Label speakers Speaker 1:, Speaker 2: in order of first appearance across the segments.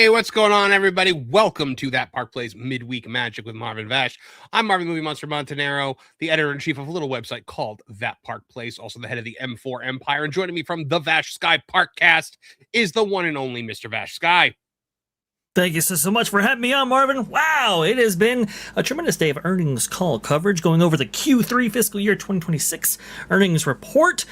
Speaker 1: Hey, what's going on, everybody? Welcome to That Park Plays Midweek Magic with Marvin Vash. I'm Marvin Movie Monster Montanaro, the editor-in-chief of a little website called That Park Place, also the head of the M4 Empire. And joining me from the Vash Sky Parkcast is the one and only Mr. Vash Sky.
Speaker 2: Thank you so much for having me on, Marvin. Wow, it has been a tremendous day of earnings call coverage going over the Q3 fiscal year 2026 earnings report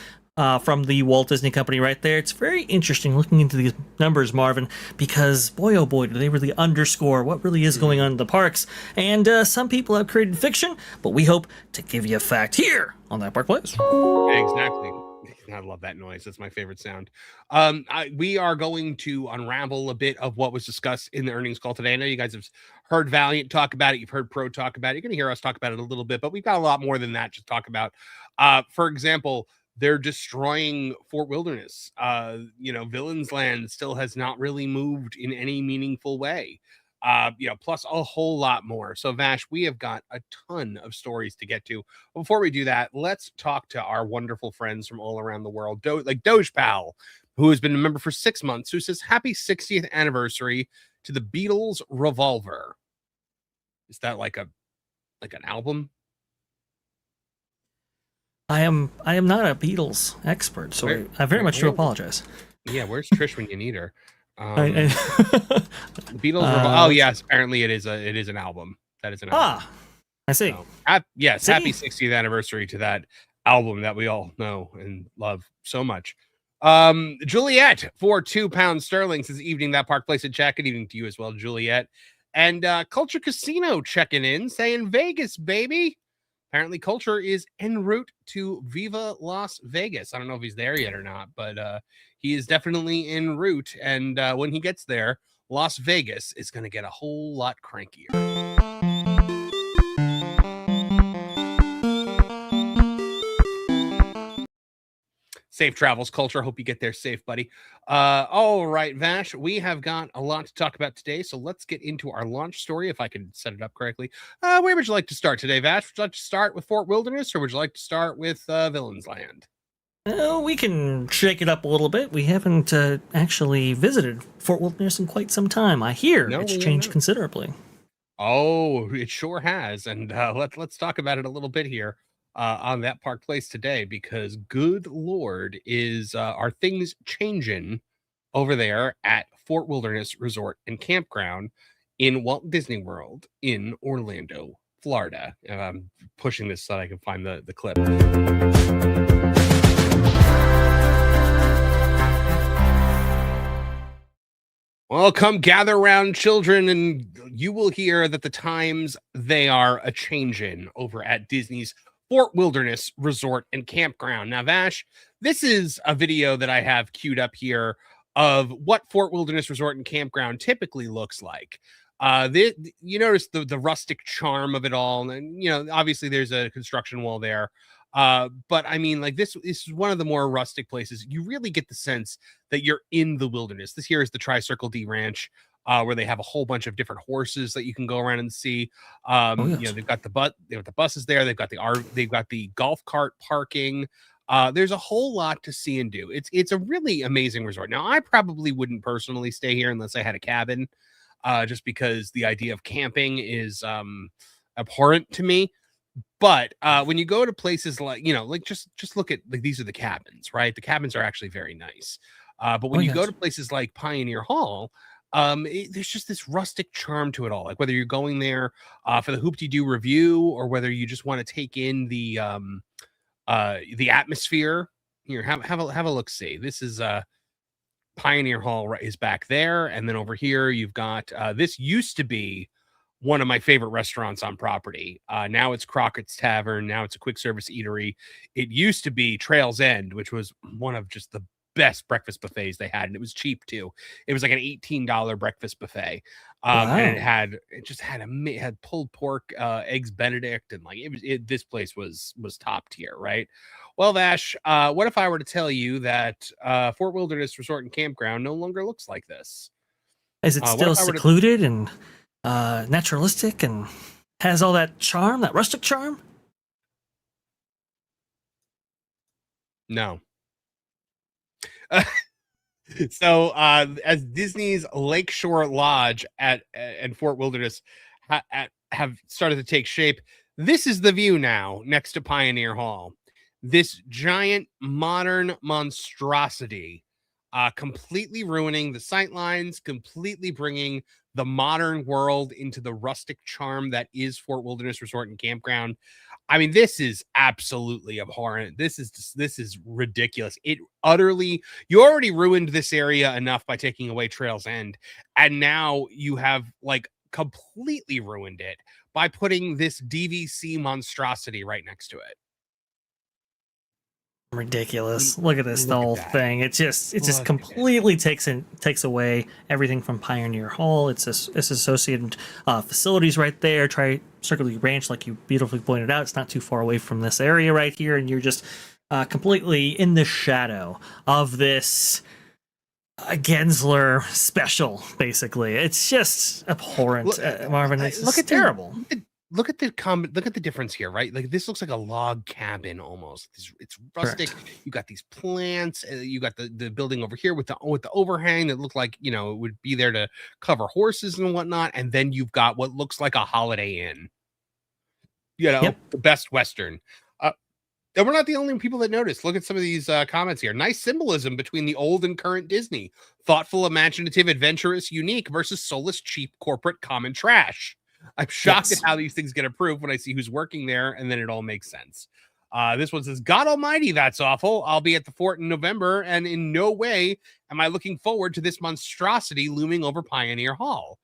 Speaker 2: from the Walt Disney Company right there. It's very interesting looking into these numbers, Marvin, because boy, oh boy, do they really underscore what really is going on in the parks. And some people have created fiction, but we hope to give you a fact here on That Park Place.
Speaker 1: Exactly. I love that noise. That's my favorite sound. We are going to unravel a bit of what was discussed in the earnings call today. I know you guys have heard Valiant talk about it. You've heard Pro talk about it. You're going to hear us talk about it a little bit, but we've got a lot more than that to talk about. For example, they're destroying Fort Wilderness. Villains Land still has not really moved in any meaningful way. Plus a whole lot more. So Vash, we have got a ton of stories to get to. Before we do that, let's talk to our wonderful friends from all around the world. Like Doge Pal, who has been a member for 6 months, who says happy 60th anniversary to the Beatles Revolver. Is that like an album?
Speaker 3: I am not a Beatles expert, so I very much do apologize.
Speaker 1: Yeah, where's Trish when you need her?
Speaker 3: Beatles.
Speaker 1: Oh yes, apparently it is an album. That is an album.
Speaker 3: I see.
Speaker 1: So, yes, see? Happy 60th anniversary to that album that we all know and love so much. Juliet for £2 says evening That Park Place in chat. Good evening to you as well, Juliet. And Culture Casino checking in, saying Vegas, baby. Apparently Culture is en route to Viva Las Vegas. I don't know if he's there yet or not, but he is definitely en route. And when he gets there, Las Vegas is going to get a whole lot crankier. Safe travels, Culture. Hope you get there safe, buddy. All right, Vash, we have got a lot to talk about today, so let's get into our launch story, if I can set it up correctly. Where would you like to start today, Vash? Would you like to start with Fort Wilderness, or would you like to start with Villains Land?
Speaker 3: We can shake it up a little bit. We haven't actually visited Fort Wilderness in quite some time. I hear it's changed considerably.
Speaker 1: Oh, it sure has, and let's talk about it a little bit here. On That Park Place today, because good Lord, are things changing over there at Fort Wilderness Resort and Campground in Walt Disney World in Orlando, Florida. I'm pushing this so that I can find the clip. Well, come gather around, children, and you will hear that the times they are a changing over at Disney's Fort Wilderness Resort and Campground. Now, Vash, this is a video that I have queued up here of what Fort Wilderness Resort and Campground typically looks like. You notice the rustic charm of it all, and obviously there's a construction wall there. But I mean, like this is one of the more rustic places. You really get the sense that you're in the wilderness. This here is the Tri-Circle D Ranch. Where they have a whole bunch of different horses that you can go around and see. Yes. They've got the buses there. They've got the golf cart parking. There's a whole lot to see and do. It's a really amazing resort. Now, I probably wouldn't personally stay here unless I had a cabin, just because the idea of camping is abhorrent to me. But when you go to places like just look at these are the cabins, right? The cabins are actually very nice. But when you go to places like Pioneer Hall, there's just this rustic charm to it all. Like whether you're going there for the Hoop-Dee-Doo review or whether you just want to take in the atmosphere. Here, have a look. See, this is Pioneer Hall is back there, and then over here you've got this used to be one of my favorite restaurants on property. Now it's Crockett's Tavern. Now it's a quick service eatery. It used to be Trail's End, which was one of just the best breakfast buffets they had, and it was cheap too. It was like an $18 breakfast buffet. Wow. And it had pulled pork, eggs Benedict, and this place was top tier, right? Well, Vash, what if I were to tell you that Fort Wilderness Resort and Campground no longer looks like this?
Speaker 3: Is it still secluded and naturalistic and has all that charm, that rustic charm?
Speaker 1: No. So, as Disney's Lakeshore Lodge and Fort Wilderness have started to take shape, this is the view now next to Pioneer Hall. This giant modern monstrosity, completely ruining the sightlines, completely bringing the modern world into the rustic charm that is Fort Wilderness Resort and Campground. I mean, this is absolutely abhorrent. This is ridiculous. You already ruined this area enough by taking away Trails End, and now you have like completely ruined it by putting this DVC monstrosity right next to it.
Speaker 2: Ridiculous. Look at this, the whole thing. It just completely takes away everything from Pioneer Hall. It's associated facilities right there. Try Circle U Ranch, like you beautifully pointed out. It's not too far away from this area right here, and you're just completely in the shadow of this Gensler special, basically. It's just abhorrent, Marvin. It's terrible.
Speaker 1: Look at the difference here, right? Like this looks like a log cabin almost. It's rustic. Correct. You got these plants. You got the building over here with the overhang that looked like, you know, it would be there to cover horses and whatnot. And then you've got what looks like a Holiday Inn. You know, the Best Western. And we're not the only people that notice. Look at some of these comments here. Nice symbolism between the old and current Disney. Thoughtful, imaginative, adventurous, unique versus soulless, cheap, corporate, common trash. I'm shocked at how these things get approved when I see who's working there, and then it all makes sense. This one says, God almighty, that's awful. I'll be at the fort in November, and in no way am I looking forward to this monstrosity looming over Pioneer Hall.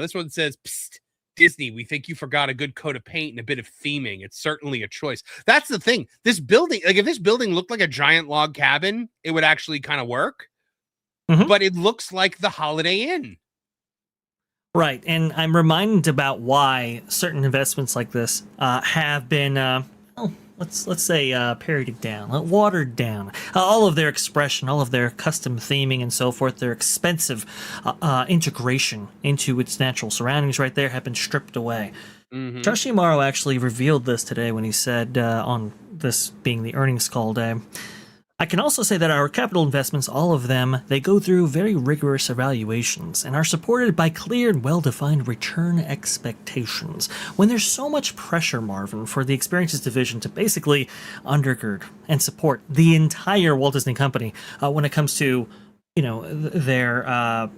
Speaker 1: This one says, Psst, Disney, we think you forgot a good coat of paint and a bit of theming. It's certainly a choice. That's the thing. This building, like if this building looked like a giant log cabin, it would actually kind of work. Mm-hmm. But it looks like the Holiday Inn.
Speaker 2: Right, and I'm reminded about why certain investments like this have been, let's say, parodied down, watered down. All of their expression, all of their custom theming and so forth, their expensive integration into its natural surroundings right there have been stripped away. Mm-hmm. Josh D'Amaro actually revealed this today when he said, on this being the earnings call day, I can also say that our capital investments, all of them, they go through very rigorous evaluations and are supported by clear and well-defined return expectations. When there's so much pressure, Marvin, for the experiences division to basically undergird and support the entire Walt Disney Company when it comes to, you know, their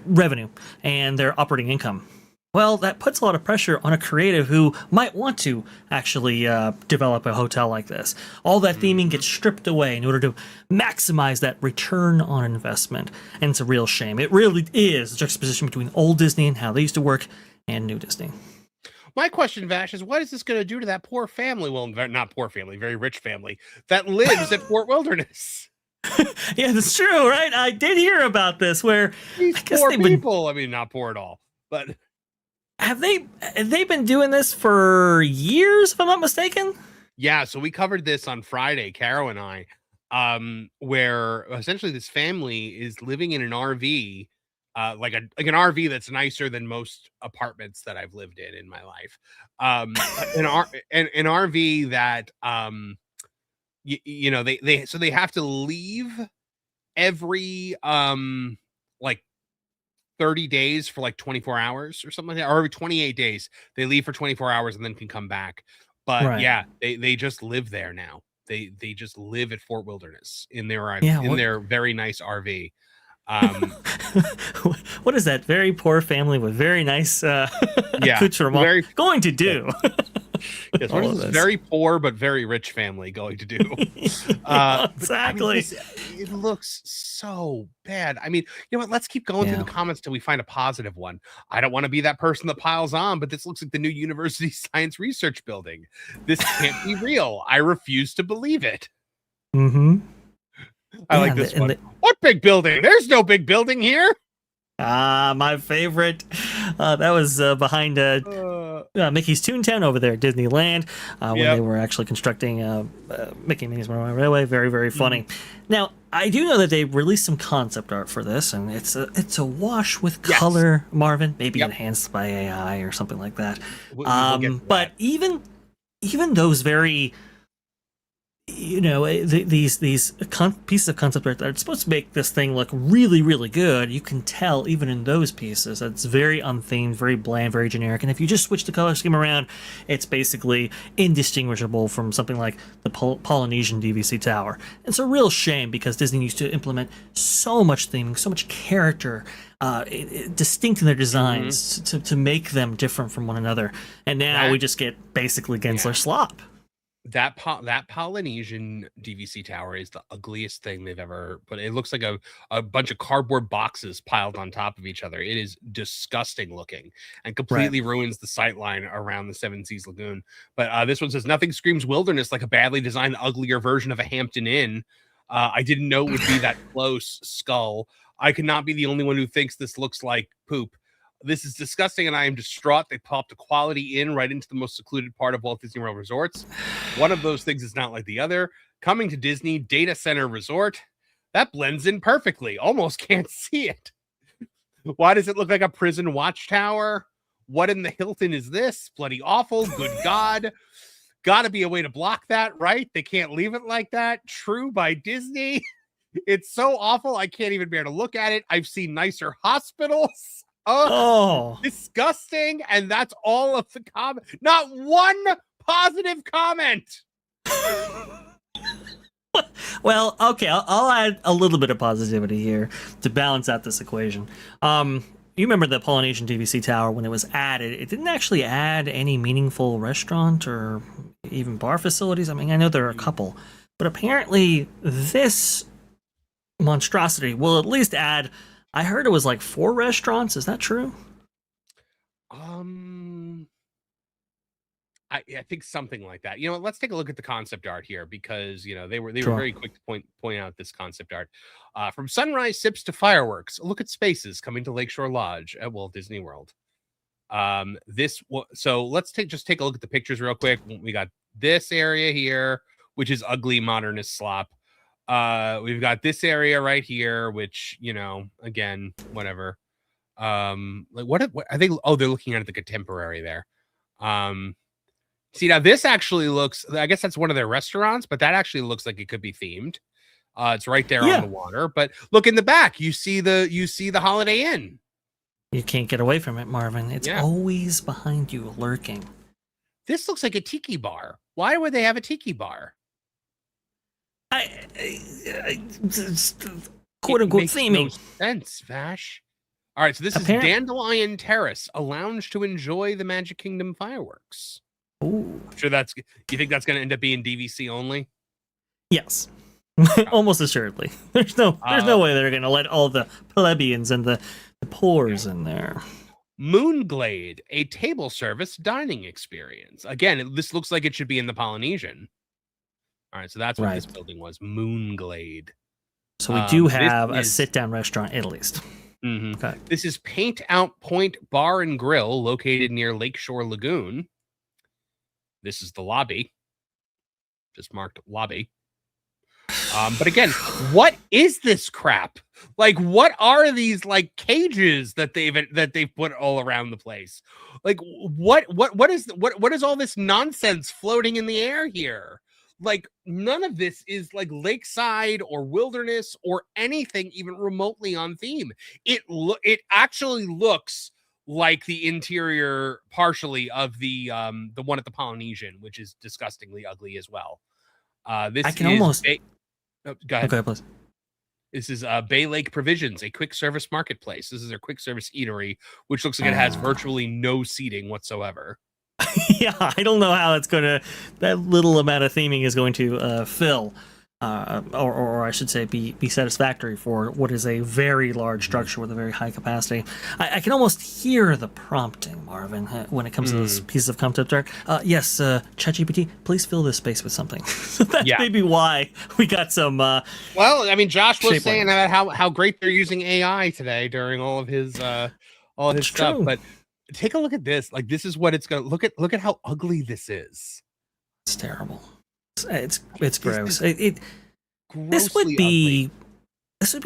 Speaker 2: revenue and their operating income. Well, that puts a lot of pressure on a creative who might want to actually develop a hotel like this. All that theming gets stripped away in order to maximize that return on investment. And it's a real shame. It really is the juxtaposition between old Disney and how they used to work and new Disney.
Speaker 1: My question, Vash, is what is this going to do to that poor family? Well, not poor family, very rich family that lives at Fort Wilderness.
Speaker 2: Yeah, that's true, right? I did hear about this where
Speaker 1: these poor people, I mean, not poor at all, but...
Speaker 2: Have they been doing this for years, if I'm not mistaken?
Speaker 1: Yeah, so we covered this on Friday, Caro and I, where essentially this family is living in an RV, like an RV that's nicer than most apartments that I've lived in my life. An RV that you know, they have to leave every like 30 days for like 24 hours or something like that, or every 28 days they leave for 24 hours and then can come back. But yeah, they just live there now. They just live at Fort Wilderness in their very nice RV.
Speaker 2: What is that very poor family with very nice accoutrement going to do?
Speaker 1: Yes, what is this very poor but very rich family going to do?
Speaker 2: Exactly.
Speaker 1: I mean, it looks so bad. I mean, you know what? Let's keep going through the comments till we find a positive one. I don't want to be that person that piles on, but this looks like the new University Science Research Building. This can't be real. I refuse to believe it.
Speaker 2: Mm-hmm.
Speaker 1: I like this one. What big building? There's no big building here.
Speaker 2: My favorite. That was behind Mickey's Toontown over there at Disneyland when they were actually constructing Mickey and Minnie's Runaway Railway. Very, very funny. Now, I do know that they released some concept art for this, and it's a wash with color, Marvin, maybe enhanced by AI or something like that. But even those very these pieces of concept art that are supposed to make this thing look really, really good, you can tell even in those pieces that it's very unthemed, very bland, very generic. And if you just switch the color scheme around, it's basically indistinguishable from something like the Polynesian DVC Tower. It's a real shame because Disney used to implement so much theming, so much character, distinct in their designs to make them different from one another. And now we just get basically Gensler slop.
Speaker 1: That Polynesian DVC tower is the ugliest thing they've ever put. It looks like a bunch of cardboard boxes piled on top of each other. It is disgusting looking and completely ruins the sightline around the Seven Seas Lagoon. But this one says, nothing screams wilderness like a badly designed, uglier version of a Hampton Inn. I didn't know it would be that close, Skull. I could not be the only one who thinks this looks like poop. This is disgusting, and I am distraught. They popped a Quality Inn right into the most secluded part of Walt Disney World resorts. One of those things is not like the other. Coming to Disney Data Center Resort. That blends in perfectly. Almost can't see it. Why does it look like a prison watchtower? What in the Hilton is this? Bloody awful. Good God. Gotta be a way to block that, right? They can't leave it like that. True by Disney. It's so awful. I can't even bear to look at it. I've seen nicer hospitals. Oh, disgusting. And that's all of the comment. Not one positive comment.
Speaker 2: Well, okay, I'll add a little bit of positivity here to balance out this equation. You remember the Polynesian DVC Tower when it was added, it didn't actually add any meaningful restaurant or even bar facilities. I mean, I know there are a couple, but apparently this monstrosity will at least add, I heard it was like 4 restaurants. Is that true?
Speaker 1: I think something like that. Let's take a look at the concept art here because they were very quick to point out this concept art. From sunrise sips to fireworks, look at spaces coming to Lakeshore Lodge at Walt Disney World. So let's take a look at the pictures real quick. We got this area here, which is ugly modernist slop. We've got this area right here, which, again, whatever. Like what are they? Oh, they're looking at the contemporary there. See, now this actually looks, I guess that's one of their restaurants, but that actually looks like it could be themed. It's right there on the water, but look in the back, you see the Holiday Inn.
Speaker 2: You can't get away from it, Marvin. It's always behind you, lurking.
Speaker 1: This looks like a tiki bar. Why would they have a tiki bar?
Speaker 2: Quote unquote theming.
Speaker 1: No sense, Vash. All right, so this is Dandelion Terrace, a lounge to enjoy the Magic Kingdom fireworks.
Speaker 2: Ooh.
Speaker 1: I'm sure you think that's going to end up being DVC only?
Speaker 2: Yes. Almost assuredly. There's no way they're going to let all the plebeians and the poors in there.
Speaker 1: Moonglade, a table service dining experience. Again, this looks like it should be in the Polynesian. All right, so that's what this building was, Moonglade.
Speaker 2: So we do have a sit-down restaurant at least.
Speaker 1: Mm-hmm. Okay. This is Paint Out Point Bar and Grill, located near Lakeshore Lagoon. This is the lobby. Just marked lobby. But again, what is this crap? Like, what are these like cages that they've put all around the place? Like, what is all this nonsense floating in the air here? Like, none of this is like lakeside or wilderness or anything even remotely on theme. It actually looks like the interior partially of the one at the Polynesian, which is disgustingly ugly as well. Go ahead.
Speaker 2: Okay, please.
Speaker 1: This is Bay Lake Provisions, a quick service marketplace. This is their quick service eatery, which looks like it has virtually no seating whatsoever.
Speaker 2: Yeah, I don't know how that little amount of theming is going to fill, or I should say be satisfactory for what is a very large structure with a very high capacity. I can almost hear the prompting, Marvin, when it comes to this piece of concept art. Yes, ChatGPT, please fill this space with something. So that's maybe why we got some...
Speaker 1: well, I mean, Josh was saying about how great they're using AI today during all of his stuff, but... Take a look at this. Like, this is what it's gonna look at how ugly this is.
Speaker 2: It's terrible. It's gross. This would be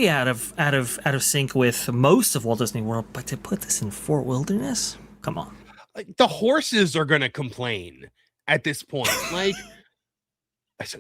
Speaker 2: out of sync with most of Walt Disney World, but to put this in Fort Wilderness, come on.
Speaker 1: Like, the horses are gonna complain at this point. Like,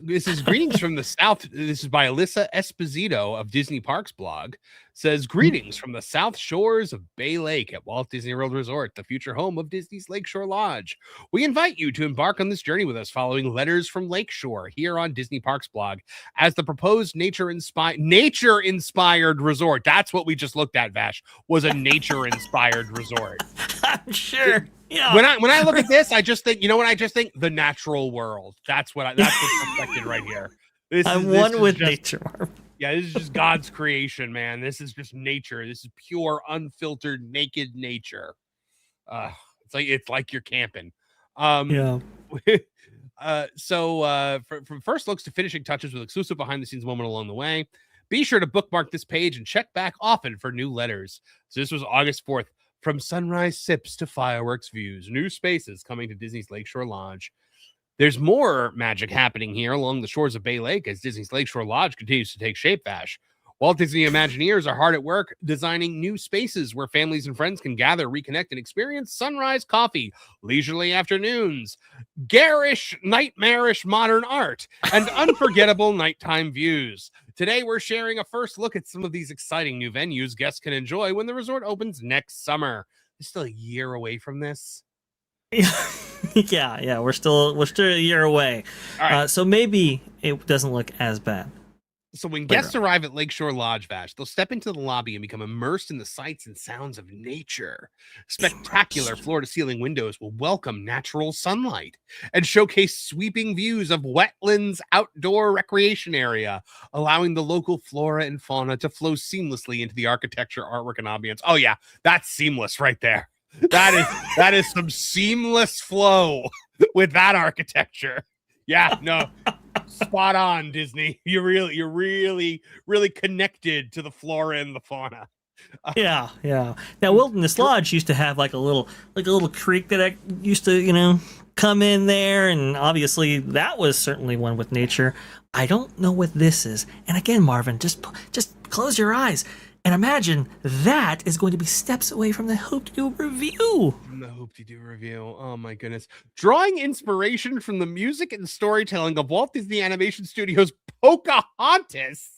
Speaker 1: This is greetings from the South. This is by Alyssa Esposito of Disney Parks blog. Says greetings from the South Shores of Bay Lake at Walt Disney World Resort, the future home of Disney's Lakeshore Lodge. We invite you to embark on this journey with us, following Letters from Lakeshore here on Disney Parks blog as the proposed nature-inspired resort. That's what we just looked at, Vash, was a nature-inspired resort.
Speaker 2: I'm sure. Yeah.
Speaker 1: When I look at this, I just think, you know what I just think? The natural world. That's what's reflected right here.
Speaker 2: I'm one with nature.
Speaker 1: Yeah, this is just God's creation, man. This is just nature. This is pure, unfiltered, naked nature. It's like you're camping.
Speaker 2: Yeah.
Speaker 1: So from first looks to finishing touches with exclusive behind-the-scenes moment along the way, be sure to bookmark this page and check back often for new letters. So this was August 4th. From sunrise sips to fireworks views, new spaces coming to Disney's Lakeshore Lodge. There's more magic happening here along the shores of Bay Lake as Disney's Lakeshore Lodge continues to take shape, Vash. Walt Disney Imagineers are hard at work designing new spaces where families and friends can gather, reconnect, and experience sunrise coffee, leisurely afternoons, garish, nightmarish modern art, and unforgettable nighttime views. Today, we're sharing a first look at some of these exciting new venues guests can enjoy when the resort opens next summer. It's still a year away from this.
Speaker 2: Yeah, we're still a year away.
Speaker 1: All right.
Speaker 2: So maybe it doesn't look as bad.
Speaker 1: So when guests arrive at Lakeshore Lodge, Vash, they'll step into the lobby and become immersed in the sights and sounds of nature. Spectacular floor-to-ceiling windows will welcome natural sunlight and showcase sweeping views of wetlands outdoor recreation area, allowing the local flora and fauna to flow seamlessly into the architecture, artwork, and ambience. Oh yeah, that's seamless right there. That is some seamless flow with that architecture. Yeah, no. Spot on, Disney. You're really connected to the flora and the fauna.
Speaker 2: Yeah. Now, Wilderness Lodge used to have like a little creek that I used to, come in there, and obviously that was certainly one with nature. I don't know what this is. And again, Marvin, just close your eyes and imagine that is going to be steps away from the Hoop-De-Doo review.
Speaker 1: The Hoop-De-Doo review. Oh my goodness. Drawing inspiration from the music and storytelling of Walt Disney Animation Studios' Pocahontas,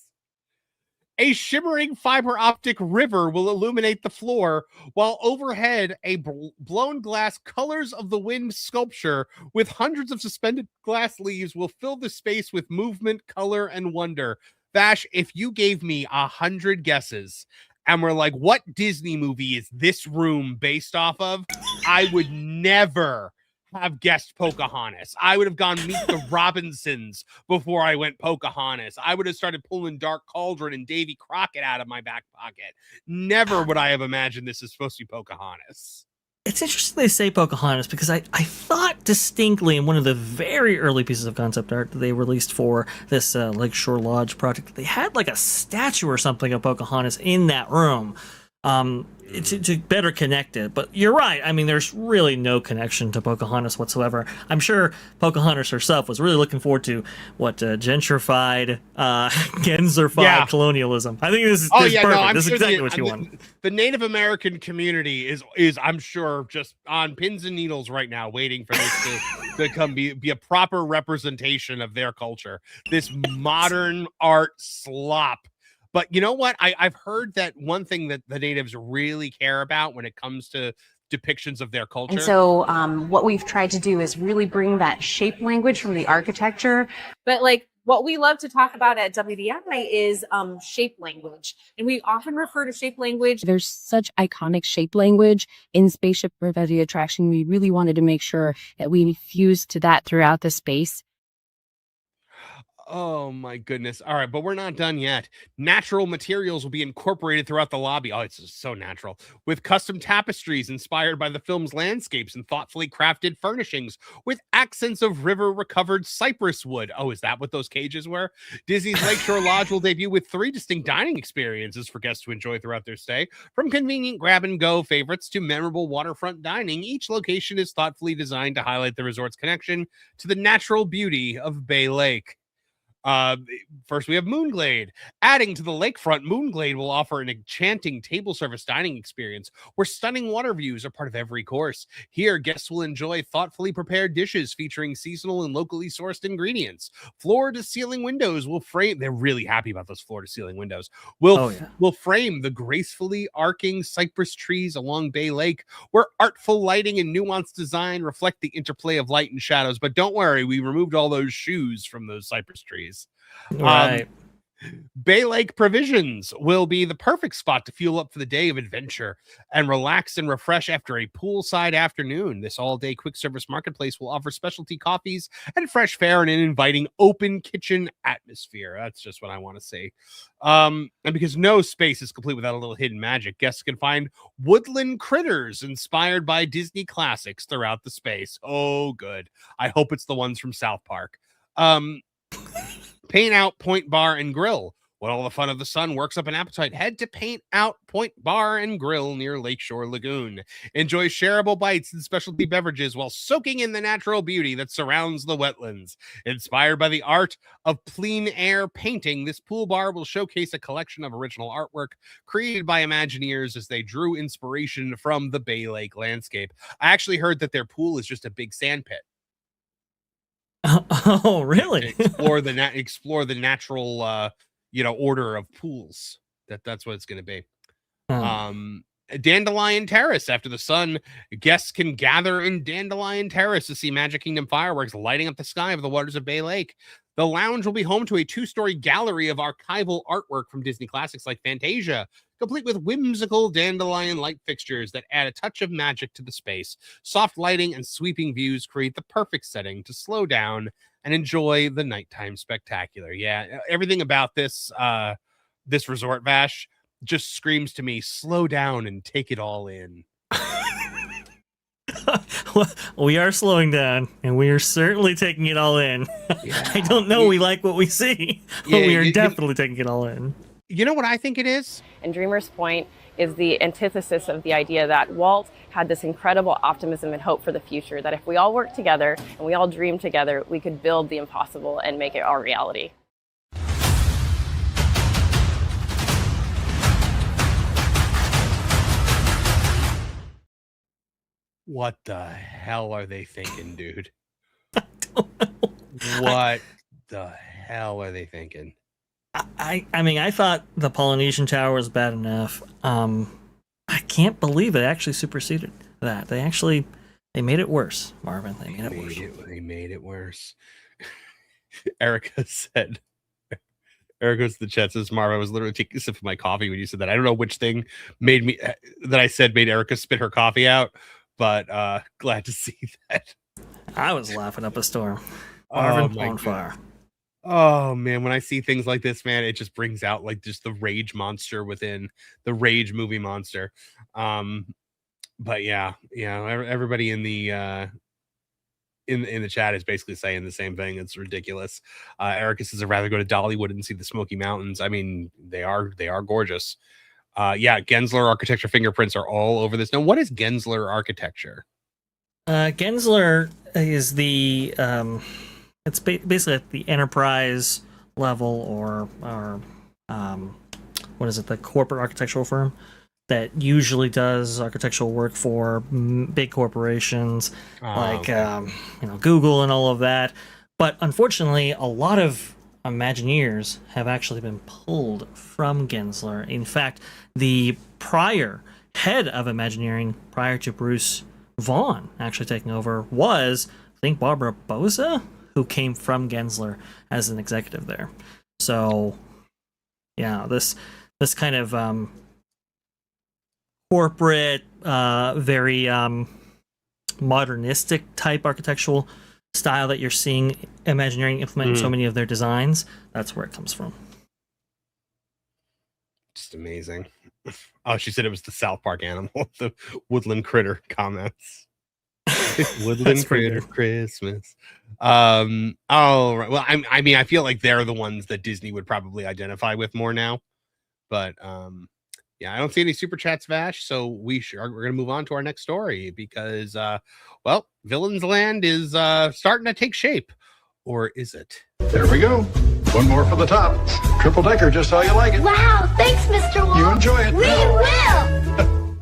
Speaker 1: a shimmering fiber optic river will illuminate the floor, while overhead a blown glass colors of the wind sculpture with hundreds of suspended glass leaves will fill the space with movement, color, and wonder. Vash, if you gave me 100 guesses and we're like, what Disney movie is this room based off of? I would never have guessed Pocahontas. I would have gone Meet the Robinsons before I went Pocahontas. I would have started pulling Dark Cauldron and Davy Crockett out of my back pocket. Never would I have imagined this is supposed to be Pocahontas.
Speaker 2: It's interesting they say Pocahontas because I thought distinctly in one of the very early pieces of concept art that they released for this Lakeshore Lodge project, they had like a statue or something of Pocahontas in that room to better connect it. But you're right. I mean, there's really no connection to Pocahontas whatsoever. I'm sure Pocahontas herself was really looking forward to gentrified, Genserified colonialism. I think this is perfect.
Speaker 1: No,
Speaker 2: this is
Speaker 1: sure
Speaker 2: exactly what you want.
Speaker 1: The Native American community is I'm sure just on pins and needles right now, waiting for this to be a proper representation of their culture. This modern art slop. But you know what? I've heard that one thing that the natives really care about when it comes to depictions of their culture.
Speaker 4: And so what we've tried to do is really bring that shape language from the architecture.
Speaker 5: But like what we love to talk about at WDI is shape language. And we often refer to shape language.
Speaker 6: There's such iconic shape language in Spaceship River, the attraction. We really wanted to make sure that we fused to that throughout the space.
Speaker 1: Oh my goodness. All right, but we're not done yet. Natural materials will be incorporated throughout the lobby. Oh, it's just so natural. With custom tapestries inspired by the film's landscapes and thoughtfully crafted furnishings with accents of river recovered cypress wood. Oh, is that what those cages were? Disney's Lakeshore Lodge will debut with 3 distinct dining experiences for guests to enjoy throughout their stay. From convenient grab-and-go favorites to memorable waterfront dining, each location is thoughtfully designed to highlight the resort's connection to the natural beauty of Bay Lake. First, we have Moonglade. Adding to the lakefront, Moonglade will offer an enchanting table service dining experience where stunning water views are part of every course. Here, guests will enjoy thoughtfully prepared dishes featuring seasonal and locally sourced ingredients. Floor-to-ceiling windows will frame. They're really happy about those floor-to-ceiling windows. Will frame the gracefully arcing cypress trees along Bay Lake, where artful lighting and nuanced design reflect the interplay of light and shadows. But don't worry, we removed all those shoes from those cypress trees.
Speaker 2: Right.
Speaker 1: Bay Lake Provisions will be the perfect spot to fuel up for the day of adventure and relax and refresh after a poolside afternoon. This all-day quick service marketplace will offer specialty coffees and fresh fare in an inviting open kitchen atmosphere. That's just what I want to say. And because no space is complete without a little hidden magic, guests can find woodland critters inspired by Disney classics throughout the space. Oh, good. I hope it's the ones from South Park. Paint Out Point Bar and Grill. When all the fun of the sun works up an appetite, head to Paint Out Point Bar and Grill near Lakeshore Lagoon. Enjoy shareable bites and specialty beverages while soaking in the natural beauty that surrounds the wetlands. Inspired by the art of plein air painting, this pool bar will showcase a collection of original artwork created by Imagineers as they drew inspiration from the Bay Lake landscape. I actually heard that their pool is just a big sand pit.
Speaker 2: Oh, really?
Speaker 1: explore the natural order of pools. That's what it's going to be. Dandelion Terrace. After the sun, guests can gather in Dandelion Terrace to see Magic Kingdom fireworks lighting up the sky of the waters of Bay Lake. The lounge will be home to a 2-story gallery of archival artwork from Disney classics like Fantasia, complete with whimsical dandelion light fixtures that add a touch of magic to the space. Soft lighting and sweeping views create the perfect setting to slow down and enjoy the nighttime spectacular. Yeah, everything about this resort, Vash, just screams to me, slow down and take it all in.
Speaker 2: We are slowing down, and we are certainly taking it all in.
Speaker 1: Yeah.
Speaker 2: I don't know we like what we see, but we are definitely taking it all in.
Speaker 1: You know what I think it is?
Speaker 7: And Dreamer's Point is the antithesis of the idea that Walt had this incredible optimism and hope for the future, that if we all work together and we all dream together, we could build the impossible and make it our reality.
Speaker 1: What the hell are they thinking, dude?
Speaker 2: I don't know.
Speaker 1: What the hell are they thinking?
Speaker 2: I mean, I thought the Polynesian Tower was bad enough. I can't believe it actually superseded that. They made it worse, Marvin. They
Speaker 1: made it worse. Erica said, Erica's the chat says, Marvin, I was literally taking a sip of my coffee when you said that. I don't know which thing made Erica spit her coffee out, but glad to see that.
Speaker 2: I was laughing up a storm. Marvin on fire.
Speaker 1: Oh man, when I see things like this, man, it just brings out like just the rage monster within the Rage movie monster. But yeah, everybody in the in the chat is basically saying the same thing. It's ridiculous. Erica says I'd rather go to Dollywood and see the Smoky Mountains. I mean, they are gorgeous. Gensler architecture fingerprints are all over this. Now, what is Gensler architecture?
Speaker 2: Gensler is the it's basically at the enterprise level or what is it, the corporate architectural firm that usually does architectural work for big corporations Google and all of that. But unfortunately, a lot of Imagineers have actually been pulled from Gensler. In fact, the prior head of Imagineering, prior to Bruce Vaughan actually taking over, was, I think, Barbara Boza, who came from Gensler as an executive there. So, yeah, this kind of corporate, very modernistic type architectural style that you're seeing Imagineering implement in so many of their designs, that's where it comes from.
Speaker 1: Just amazing. Oh, she said it was the South Park animal, the woodland critter comments. Woodland critter Christmas. Oh, right. Well, I mean, I feel like they're the ones that Disney would probably identify with more now. But yeah, I don't see any super chats, Vash. So we're going to move on to our next story because, Villains Land is starting to take shape. Or is it?
Speaker 8: There we go. One more for the top. Triple decker, just how you like it.
Speaker 9: Wow, thanks, Mr. Walt.
Speaker 8: You enjoy it.
Speaker 9: We will.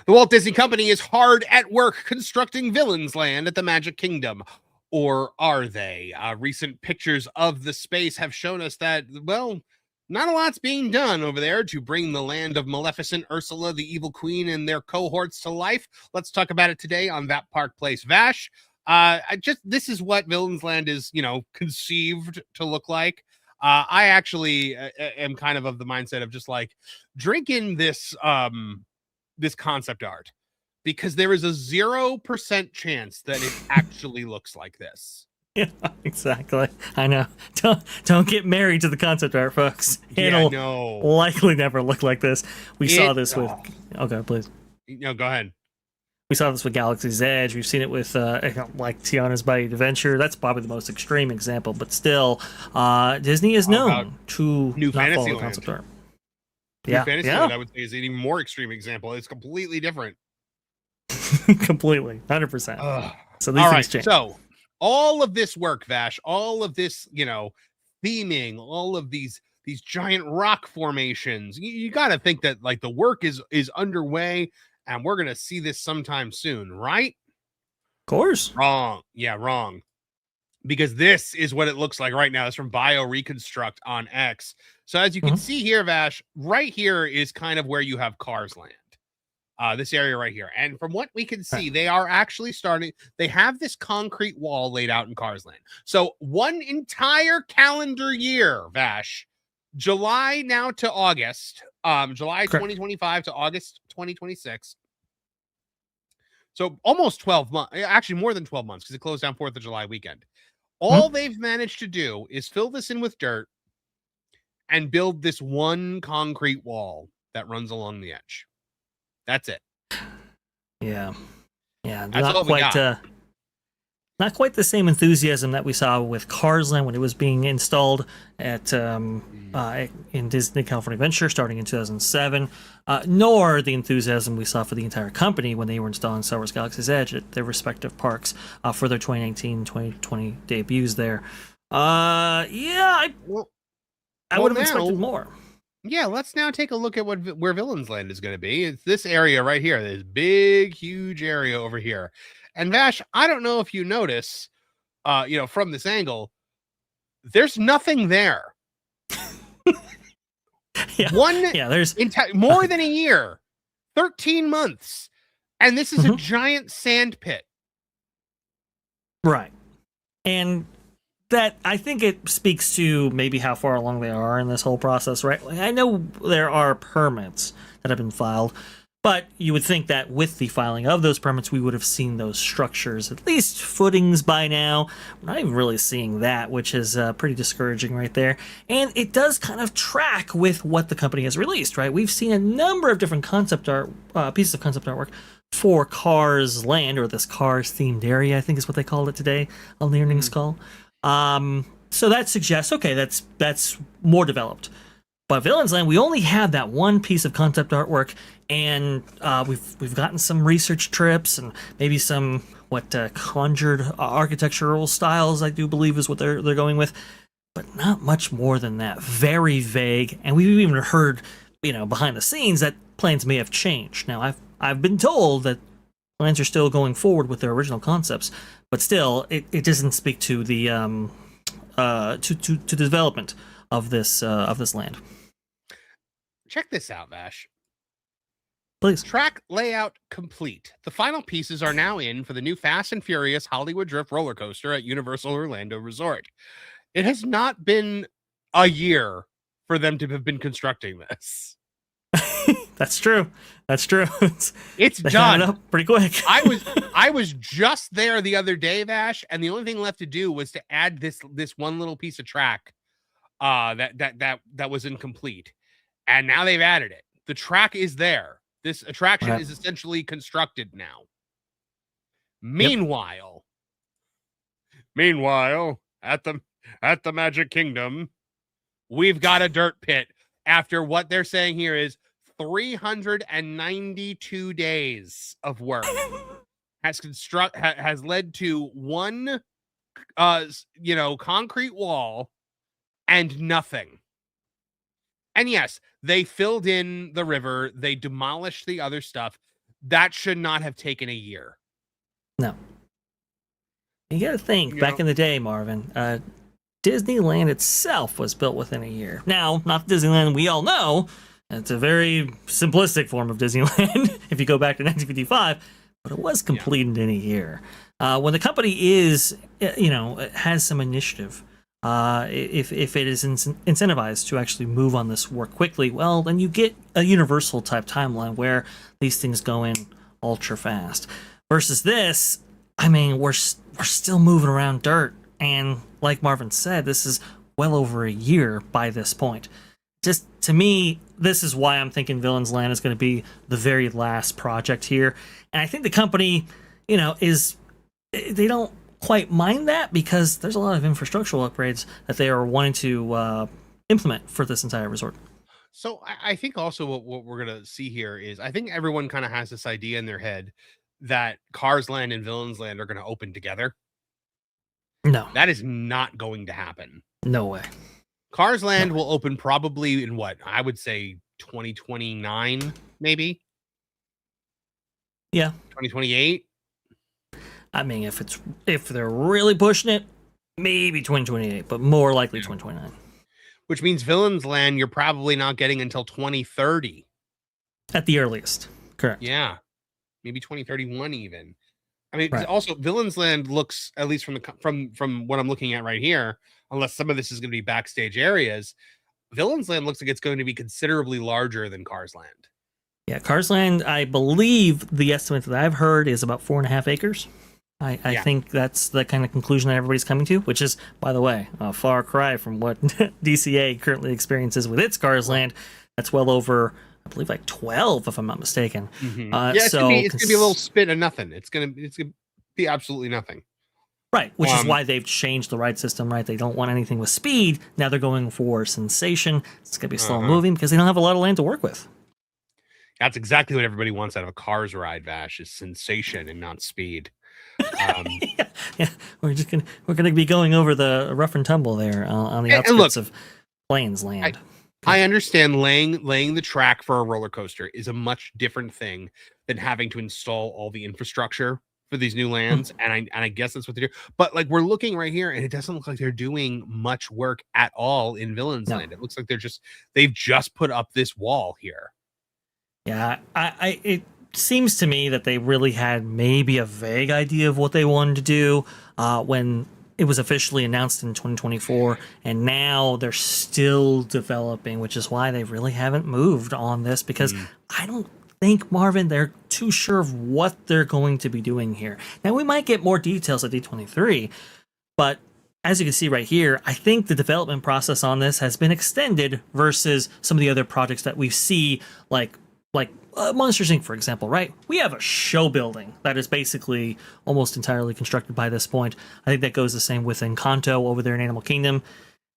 Speaker 1: The Walt Disney Company is hard at work constructing Villains Land at the Magic Kingdom. Or are they? Recent pictures of the space have shown us that, well, not a lot's being done over there to bring the land of Maleficent, Ursula, the Evil Queen, and their cohorts to life. Let's talk about it today on That Park Place. Vash, this is what Villains Land is, conceived to look like. I actually am kind of the mindset of just like drinking this concept art, because there is a 0% chance that it actually looks like this.
Speaker 2: Yeah, exactly. I know. Don't get married to the concept art, folks. It'll likely never look like this. We saw this with. Okay, please.
Speaker 1: No, go ahead.
Speaker 2: We saw this with Galaxy's Edge. We've seen it with like Tiana's Bayou Adventure. That's probably the most extreme example, but still, Disney is known to
Speaker 1: New
Speaker 2: not follow
Speaker 1: Fantasyland.
Speaker 2: concept art.
Speaker 1: New Fantasyland, I would say, is an even more extreme example. It's completely different.
Speaker 2: Completely, 100%. So these
Speaker 1: all
Speaker 2: things
Speaker 1: right.
Speaker 2: change.
Speaker 1: So all of this work, Vash, all of this, theming, all of these giant rock formations, you got to think that like the work is underway, and we're gonna see this sometime soon, right?
Speaker 2: Of course.
Speaker 1: Wrong. Yeah, wrong. Because this is what it looks like right now. It's from Bio Reconstruct on X. So as you can see here, Vash, right here is kind of where you have Cars Land. This area right here. And from what we can see, they are actually starting. They have this concrete wall laid out in Cars Land. So one entire calendar year, Vash, July now to August, July 2025 to August 2026. So almost 12 months, actually more than 12 months, because it closed down 4th of July weekend. All they've managed to do is fill this in with dirt and build this one concrete wall that runs along the edge. That's it.
Speaker 2: Yeah.
Speaker 1: That's
Speaker 2: not
Speaker 1: all we
Speaker 2: quite
Speaker 1: got.
Speaker 2: not quite the same enthusiasm that we saw with Cars Land when it was being installed at in Disney California Adventure starting in 2007, nor the enthusiasm we saw for the entire company when they were installing Star Wars Galaxy's Edge at their respective parks for their 2019-2020 debuts there. I would have expected more.
Speaker 1: Yeah, let's now take a look at where Villains Land is going to be. It's this area right here, this big, huge area over here. And Vash, I don't know if you notice, from this angle, there's nothing there.
Speaker 2: There's
Speaker 1: more than a year, 13 months, and this is a giant sand pit.
Speaker 2: Right. And that, I think it speaks to maybe how far along they are in this whole process, right? Like, I know there are permits that have been filed, but you would think that with the filing of those permits, we would have seen those structures, at least footings by now. We're not even really seeing that, which is pretty discouraging right there. And it does kind of track with what the company has released, right? We've seen a number of different concept art, pieces of concept artwork for Cars Land, or this Cars themed area, I think is what they called it today on the earnings call. So that suggests, okay, that's more developed. But Villains Land, we only have that one piece of concept artwork, and we've gotten some research trips and maybe some conjured architectural styles, I do believe is what they're going with, but not much more than that. Very vague, and we've even heard, behind the scenes that plans may have changed. Now I've been told that plans are still going forward with their original concepts, but still, it doesn't speak to the to the development of this land.
Speaker 1: Check this out, Vash.
Speaker 2: Please.
Speaker 1: Track layout complete. The final pieces are now in for the new Fast and Furious Hollywood Drift roller coaster at Universal Orlando Resort. It has not been a year for them to have been constructing this.
Speaker 2: That's true.
Speaker 1: It's done
Speaker 2: up pretty quick.
Speaker 1: I was just there the other day, Vash, and the only thing left to do was to add this one little piece of track that was incomplete. And now they've added it. The track is there. This attraction is essentially constructed now. Meanwhile, at the Magic Kingdom, we've got a dirt pit after what they're saying here is 392 days of work has led to one concrete wall and nothing. And yes, they filled in the river, they demolished the other stuff. That should not have taken a year.
Speaker 2: No. You got to think, back in the day, Marvin, Disneyland itself was built within a year. Now, not Disneyland we all know. It's a very simplistic form of Disneyland if you go back to 1955, but it was completed in a year. When the company is, has some initiative, if it is incentivized to actually move on this work quickly, well, then you get a universal type timeline where these things go in ultra fast. Versus this, I mean, we're still moving around dirt, and like Marvin said, this is well over a year by this point. Just to me, this is why I'm thinking Villains Land is going to be the very last project here, and I think the company, they don't quite mind that because there's a lot of infrastructural upgrades that they are wanting to implement for this entire resort.
Speaker 1: So I think also what we're going to see here is I think everyone kind of has this idea in their head that Cars Land and Villains Land are going to open together.
Speaker 2: No.
Speaker 1: That is not going to happen.
Speaker 2: No way.
Speaker 1: Cars Land will open probably in what? I would say 2029, maybe?
Speaker 2: Yeah.
Speaker 1: 2028?
Speaker 2: I mean, if they're really pushing it, maybe 2028, but more likely 2029.
Speaker 1: Which means Villains Land you're probably not getting until 2030.
Speaker 2: At the earliest. Correct.
Speaker 1: Yeah. Maybe 2031 even. I mean, also Villains Land looks, at least from what I'm looking at right here, unless some of this is going to be backstage areas, Villains Land looks like it's going to be considerably larger than Cars Land.
Speaker 2: Yeah, Cars Land, I believe the estimate that I've heard is about 4.5 acres. I think that's the kind of conclusion that everybody's coming to, which is, by the way, a far cry from what DCA currently experiences with its Cars Land. That's well over, I believe, like 12, if I'm not mistaken.
Speaker 1: Mm-hmm. It's gonna be a little spit of nothing. It's gonna be absolutely nothing.
Speaker 2: Right, which is why they've changed the ride system, right? They don't want anything with speed. Now they're going for sensation. It's going to be slow moving because they don't have a lot of land to work with.
Speaker 1: That's exactly what everybody wants out of a Cars ride, Vash, is sensation and not speed.
Speaker 2: Yeah, we're gonna be going over the rough and tumble there on the outskirts of Plains Land.
Speaker 1: I understand laying the track for a roller coaster is a much different thing than having to install all the infrastructure for these new lands, and I guess that's what they do. But like we're looking right here, and it doesn't look like they're doing much work at all in Villains Land. It looks like they've just put up this wall here.
Speaker 2: Yeah, it seems to me that they really had maybe a vague idea of what they wanted to do when it was officially announced in 2024, and now they're still developing, which is why they really haven't moved on this, because I don't think, Marvin, they're too sure of what they're going to be doing here. Now, we might get more details at D23, but as you can see right here, I think the development process on this has been extended versus some of the other projects that we see, like Monsters Inc., for example, right? We have a show building that is basically almost entirely constructed by this point. I think that goes the same with Encanto over there in Animal Kingdom.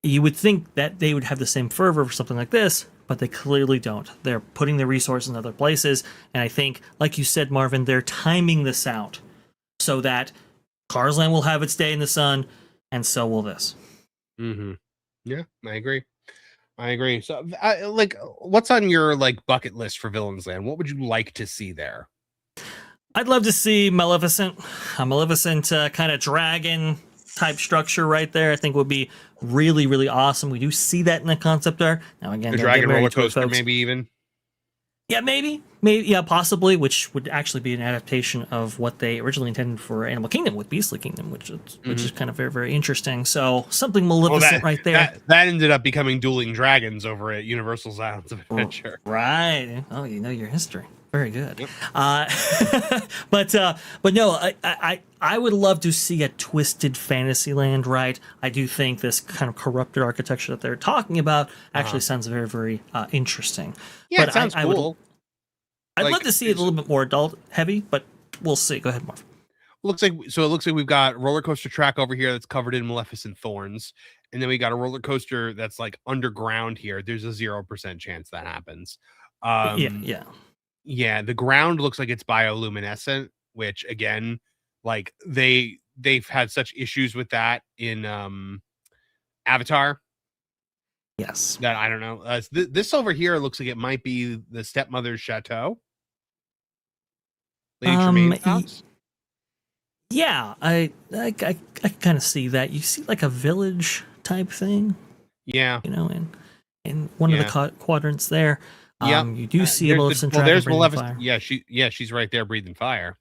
Speaker 2: You would think that they would have the same fervor for something like this, but they clearly don't. They're putting their resources in other places, and I think, like you said, Marvin, they're timing this out so that Cars Land will have its day in the sun, and so will this.
Speaker 1: Mm-hmm. Yeah, I agree. So, what's on your bucket list for Villains Land? What would you like to see there?
Speaker 2: I'd love to see Maleficent, a Maleficent kind of dragon type structure right there. I think would be really, really awesome. We do see that in the concept art. Now again,
Speaker 1: the dragon roller coaster, maybe even.
Speaker 2: Yeah, maybe, yeah, possibly. Which would actually be an adaptation of what they originally intended for Animal Kingdom with Beastly Kingdom, which is kind of very, very interesting. So something Maleficent right there.
Speaker 1: That ended up becoming Dueling Dragons over at Universal's Islands of Adventure.
Speaker 2: Right. Oh, you know your history. Very good. Yep. But no, I would love to see a twisted Fantasyland, right? I do think this kind of corrupted architecture that they're talking about actually sounds very, very interesting.
Speaker 1: Yeah,
Speaker 2: but
Speaker 1: it sounds cool.
Speaker 2: I'd love to see it a little bit more adult heavy, but we'll see. Go ahead, Marv.
Speaker 1: It looks like we've got a roller coaster track over here that's covered in Maleficent thorns, and then we got a roller coaster that's underground here. There's a 0% chance that happens. Yeah, the ground looks like it's bioluminescent, which again, they've had such issues with that in Avatar
Speaker 2: Yes.
Speaker 1: That I don't know. This over here looks like it might be the stepmother's chateau. Lady Tremaine's house.
Speaker 2: Yeah, I kind of see that. You see like a village type thing.
Speaker 1: Yeah.
Speaker 2: In one of the quadrants there.
Speaker 1: Yeah.
Speaker 2: You do see a Maleficent dragon
Speaker 1: there's
Speaker 2: breathing
Speaker 1: Maleficent.
Speaker 2: fire.
Speaker 1: She's right there breathing fire.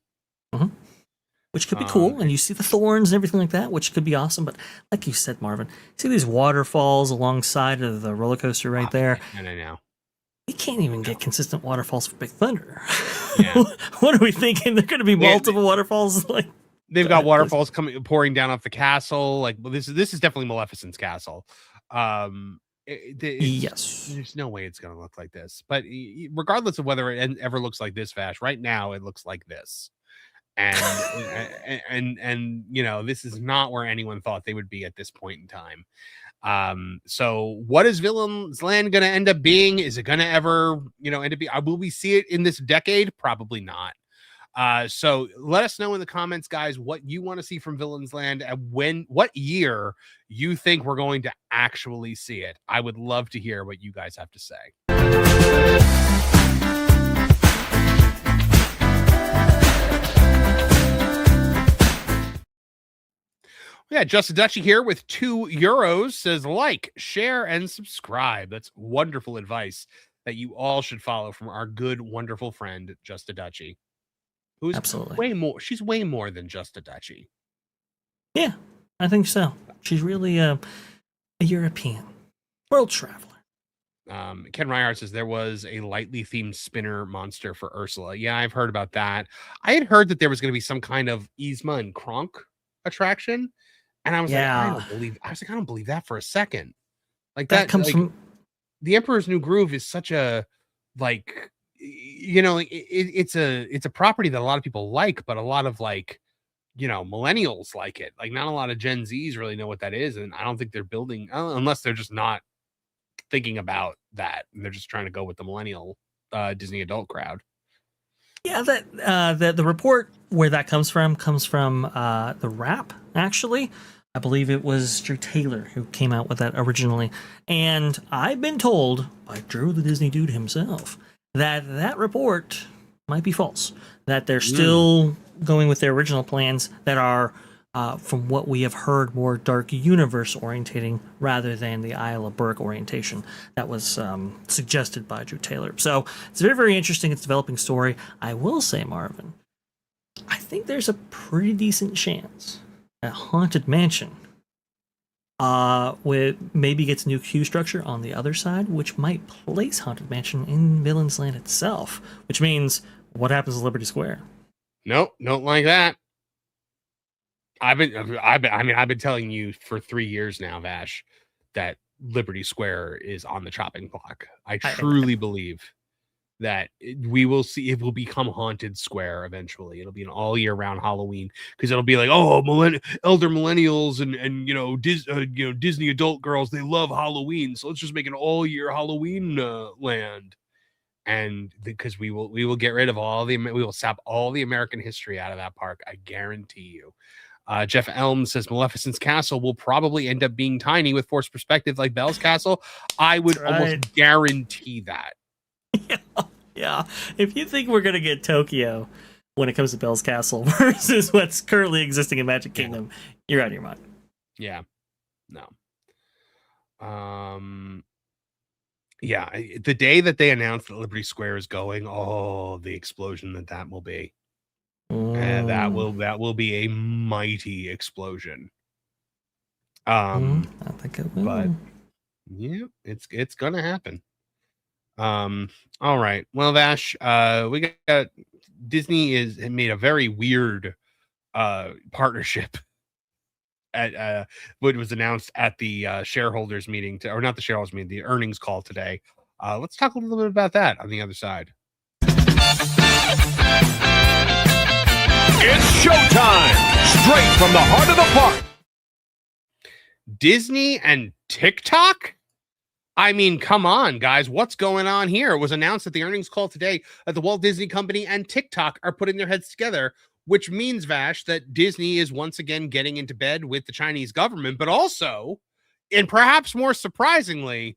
Speaker 2: Which could be cool, and you see the thorns and everything like that, which could be awesome. But like you said, Marvin, see these waterfalls alongside of the roller coaster right there.
Speaker 1: I know.
Speaker 2: We can't even get consistent waterfalls for Big Thunder.
Speaker 1: Yeah.
Speaker 2: What are we thinking? There are going to be multiple waterfalls. Like
Speaker 1: they've got waterfalls pouring down off the castle. Like this is definitely Maleficent's castle.
Speaker 2: Yes,
Speaker 1: there's no way it's going to look like this. But regardless of whether it ever looks like this, Vash, right now it looks like this. And this is not where anyone thought they would be at this point in time. So what is Villain's Land going to end up being? Is it going to ever end up being, will we see it in this decade? Probably not. So let us know in the comments, guys, what you want to see from Villain's Land and what year you think we're going to actually see it. I would love to hear what you guys have to say. Yeah, Justin Dutchy here with €2 says like, share, and subscribe. That's wonderful advice that you all should follow from our good, wonderful friend, Justin Dutchy. Who's
Speaker 2: absolutely
Speaker 1: way more. She's way more than just a Dutchy.
Speaker 2: Yeah, I think so. She's really a European world traveler.
Speaker 1: Ken Ryhart says there was a lightly themed spinner monster for Ursula. Yeah, I've heard about that. I had heard that there was going to be some kind of Yzma and Kronk attraction. And I was like, I don't believe that for a second. Like that comes from The Emperor's New Groove is such a it's a property that a lot of people like, but a lot of millennials like it. Like not a lot of Gen Zs really know what that is, and I don't think they're building unless they're just not thinking about that. They're just trying to go with the millennial Disney adult crowd.
Speaker 2: Yeah, that the report where that comes from The Wrap, actually. I believe it was Drew Taylor who came out with that originally. And I've been told by Drew the Disney Dude himself that report might be false. That they're still going with their original plans that are, from what we have heard, more dark universe orientating rather than the Isla Burke orientation that was suggested by Drew Taylor. So it's very, very interesting. It's a developing story. I will say, Marvin, I think there's a pretty decent chance that Haunted Mansion maybe gets a new queue structure on the other side, which might place Haunted Mansion in Villain's Land itself, which means what happens to Liberty Square?
Speaker 1: Nope, don't like that. I've been telling you for 3 years now, Vash, that Liberty Square is on the chopping block. I truly believe that we will see it will become Haunted Square eventually. It'll be an all year round Halloween because it'll be like, oh, elder millennials and Disney adult girls, they love Halloween, so let's just make an all year Halloween land. And because we will get rid of we will sap all the American history out of that park. I guarantee you. Jeff Elm says Maleficent's castle will probably end up being tiny with forced perspective like Belle's castle. I would almost guarantee that.
Speaker 2: Yeah. If you think we're going to get Tokyo when it comes to Belle's Castle versus what's currently existing in Magic Kingdom, you're out of your mind.
Speaker 1: Yeah. No. Yeah. The day that they announced that Liberty Square is going, the explosion that will be. And that will be a mighty explosion.
Speaker 2: I think it will.
Speaker 1: But yeah, it's going to happen. All right. Well, Vash, we got Disney has made a very weird partnership at what was announced at the shareholders meeting or not the shareholders meeting, the earnings call today. Let's talk a little bit about that on the other side.
Speaker 10: It's showtime! Straight from the heart of the park.
Speaker 1: Disney and TikTok? I mean, come on, guys. What's going on here? It was announced at the earnings call today that the Walt Disney Company and TikTok are putting their heads together, which means, Vash, that Disney is once again getting into bed with the Chinese government, but also, and perhaps more surprisingly,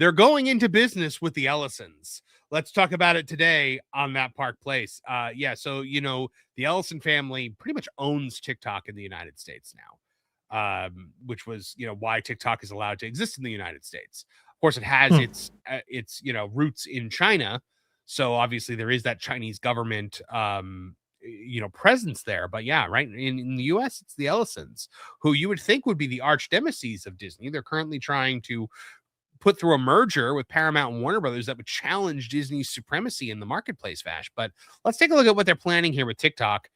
Speaker 1: they're going into business with the Ellisons. Let's talk about it today on That Park Place. So, the Ellison family pretty much owns TikTok in the United States now, which was, why TikTok is allowed to exist in the United States. Of course, it has its roots in China. So obviously there is that Chinese government, presence there. But yeah, right. In the US, it's the Ellisons, who you would think would be the arch nemesis of Disney. They're currently trying to put through a merger with Paramount and Warner Brothers that would challenge Disney's supremacy in the marketplace, Vash. But let's take a look at what they're planning here with TikTok.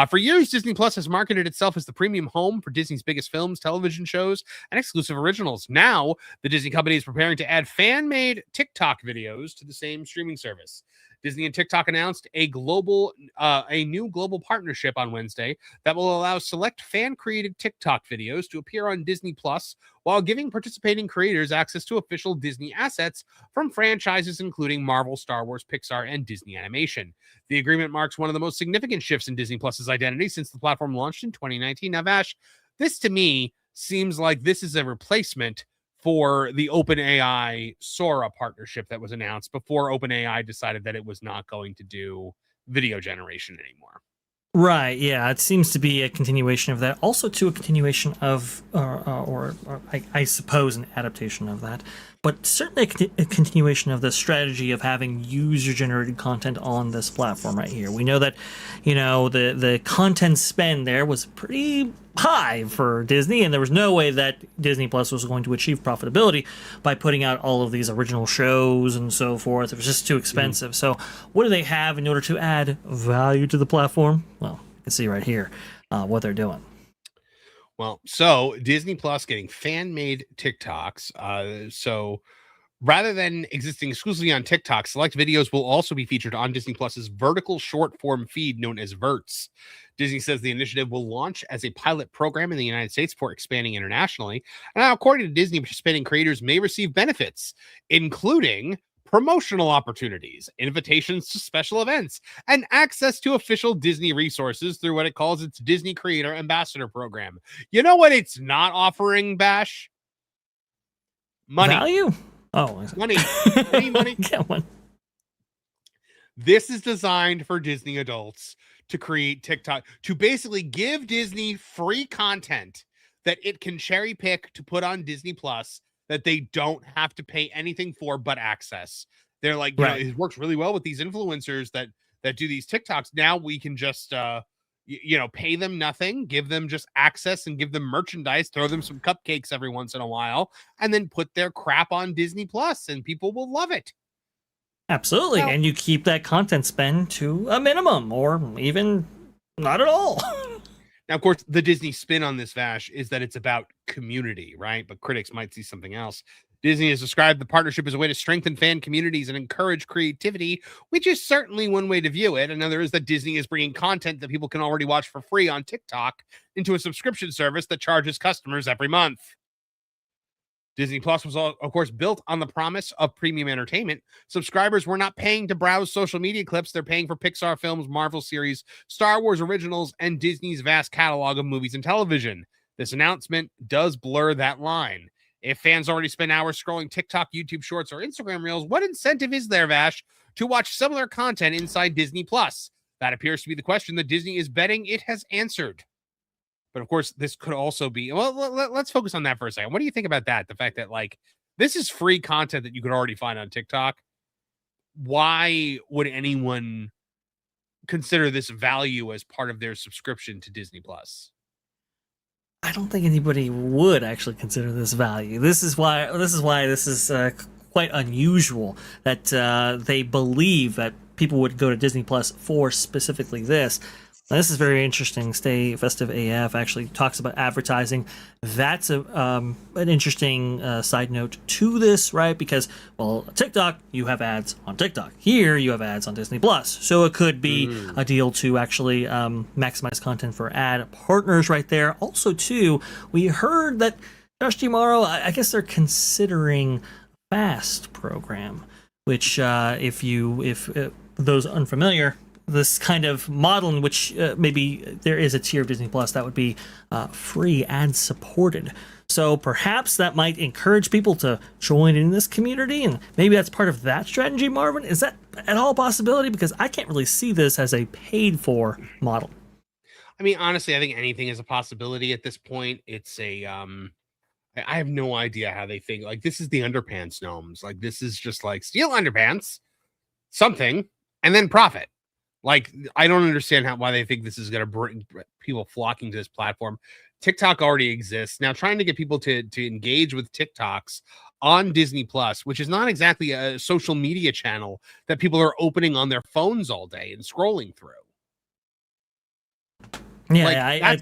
Speaker 1: For years, Disney Plus has marketed itself as the premium home for Disney's biggest films, television shows, and exclusive originals. Now, the Disney company is preparing to add fan-made TikTok videos to the same streaming service. Disney and TikTok announced a new global partnership on Wednesday that will allow select fan-created TikTok videos to appear on Disney Plus, while giving participating creators access to official Disney assets from franchises including Marvel, Star Wars, Pixar, and Disney Animation. The agreement marks one of the most significant shifts in Disney Plus's identity since the platform launched in 2019. Now, Vash, this to me seems like this is a replacement for the OpenAI Sora partnership that was announced before OpenAI decided that it was not going to do video generation anymore.
Speaker 2: Right, yeah, it seems to be a continuation of that. Also, to a continuation of, I suppose, an adaptation of that, but certainly a continuation of the strategy of having user-generated content on this platform right here. We know that, the content spend there was pretty high for Disney, and there was no way that Disney Plus was going to achieve profitability by putting out all of these original shows and so forth. It was just too expensive. So what do they have in order to add value to the platform? Well, you can see right here what they're doing.
Speaker 1: Well, so Disney Plus getting fan-made TikToks. So rather than existing exclusively on TikTok, select videos will also be featured on Disney Plus's vertical short-form feed known as Verts. Disney says the initiative will launch as a pilot program in the United States before expanding internationally. And now, according to Disney, participating creators may receive benefits, including promotional opportunities, invitations to special events, and access to official Disney resources through what it calls its Disney Creator Ambassador Program. You know what it's not offering, Bash? Money.
Speaker 2: Value? Oh,
Speaker 1: money. Money.
Speaker 2: Get one.
Speaker 1: This is designed for Disney adults to create TikTok, to basically give Disney free content that it can cherry pick to put on Disney Plus that they don't have to pay anything for but access. They're like,
Speaker 2: right.
Speaker 1: It works really well with these influencers that do these TikToks. Now we can just pay them nothing, give them just access and give them merchandise, throw them some cupcakes every once in a while, and then put their crap on Disney Plus, and people will love it.
Speaker 2: Absolutely. Well, and you keep that content spend to a minimum or even not at all.
Speaker 1: Now, of course, the Disney spin on this, Vash, is that it's about community, right? But critics might see something else. Disney has described the partnership as a way to strengthen fan communities and encourage creativity, which is certainly one way to view it. Another is that Disney is bringing content that people can already watch for free on TikTok into a subscription service that charges customers every month. Disney Plus was, of course, built on the promise of premium entertainment. Subscribers were not paying to browse social media clips. They're paying for Pixar films, Marvel series, Star Wars originals, and Disney's vast catalog of movies and television. This announcement does blur that line. If fans already spend hours scrolling TikTok, YouTube Shorts, or Instagram Reels, what incentive is there, Vash, to watch similar content inside Disney Plus? That appears to be the question that Disney is betting it has answered. But of course, this could also be, well, let's focus on that for a second. What do you think about that? The fact that, like, this is free content that you could already find on TikTok. Why would anyone consider this value as part of their subscription to Disney Plus?
Speaker 2: I don't think anybody would actually consider this value. This is why this is quite unusual that they believe that people would go to Disney Plus for specifically this. Now, this is very interesting. Stay Festive AF actually talks about advertising. That's an interesting side note to this, right? Because, well, TikTok, you have ads on TikTok. Here, you have ads on Disney Plus. So it could be a deal to actually maximize content for ad partners right there. Also, too, we heard that Josh D'Amaro, I guess they're considering FAST program, which if those unfamiliar, this kind of model in which maybe there is a tier of Disney Plus that would be free ad supported. So perhaps that might encourage people to join in this community, and maybe that's part of that strategy, Marvin. Is that at all a possibility? Because I can't really see this as a paid for model.
Speaker 1: I mean, honestly, I think anything is a possibility at this point. It's a I have no idea how they think. Like, this is the underpants gnomes. Like, this is just like steal underpants, something, and then profit. Like, I don't understand why they think this is going to bring people flocking to this platform. TikTok already exists. Now, trying to get people to engage with TikToks on Disney Plus, which is not exactly a social media channel that people are opening on their phones all day and scrolling through.
Speaker 2: Yeah,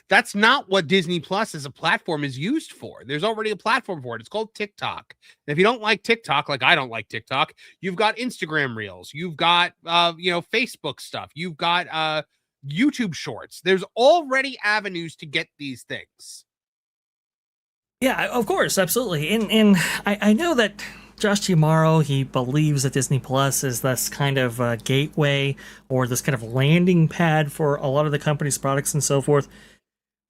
Speaker 1: that's not what Disney Plus as a platform is used for. There's already a platform for it. It's called TikTok. And if you don't like TikTok, like I don't like TikTok, you've got Instagram Reels, you've got Facebook stuff, you've got YouTube Shorts. There's already avenues to get these things.
Speaker 2: Yeah, of course, absolutely. And I know that Josh D'Amaro, he believes that Disney Plus is this kind of gateway or this kind of landing pad for a lot of the company's products and so forth.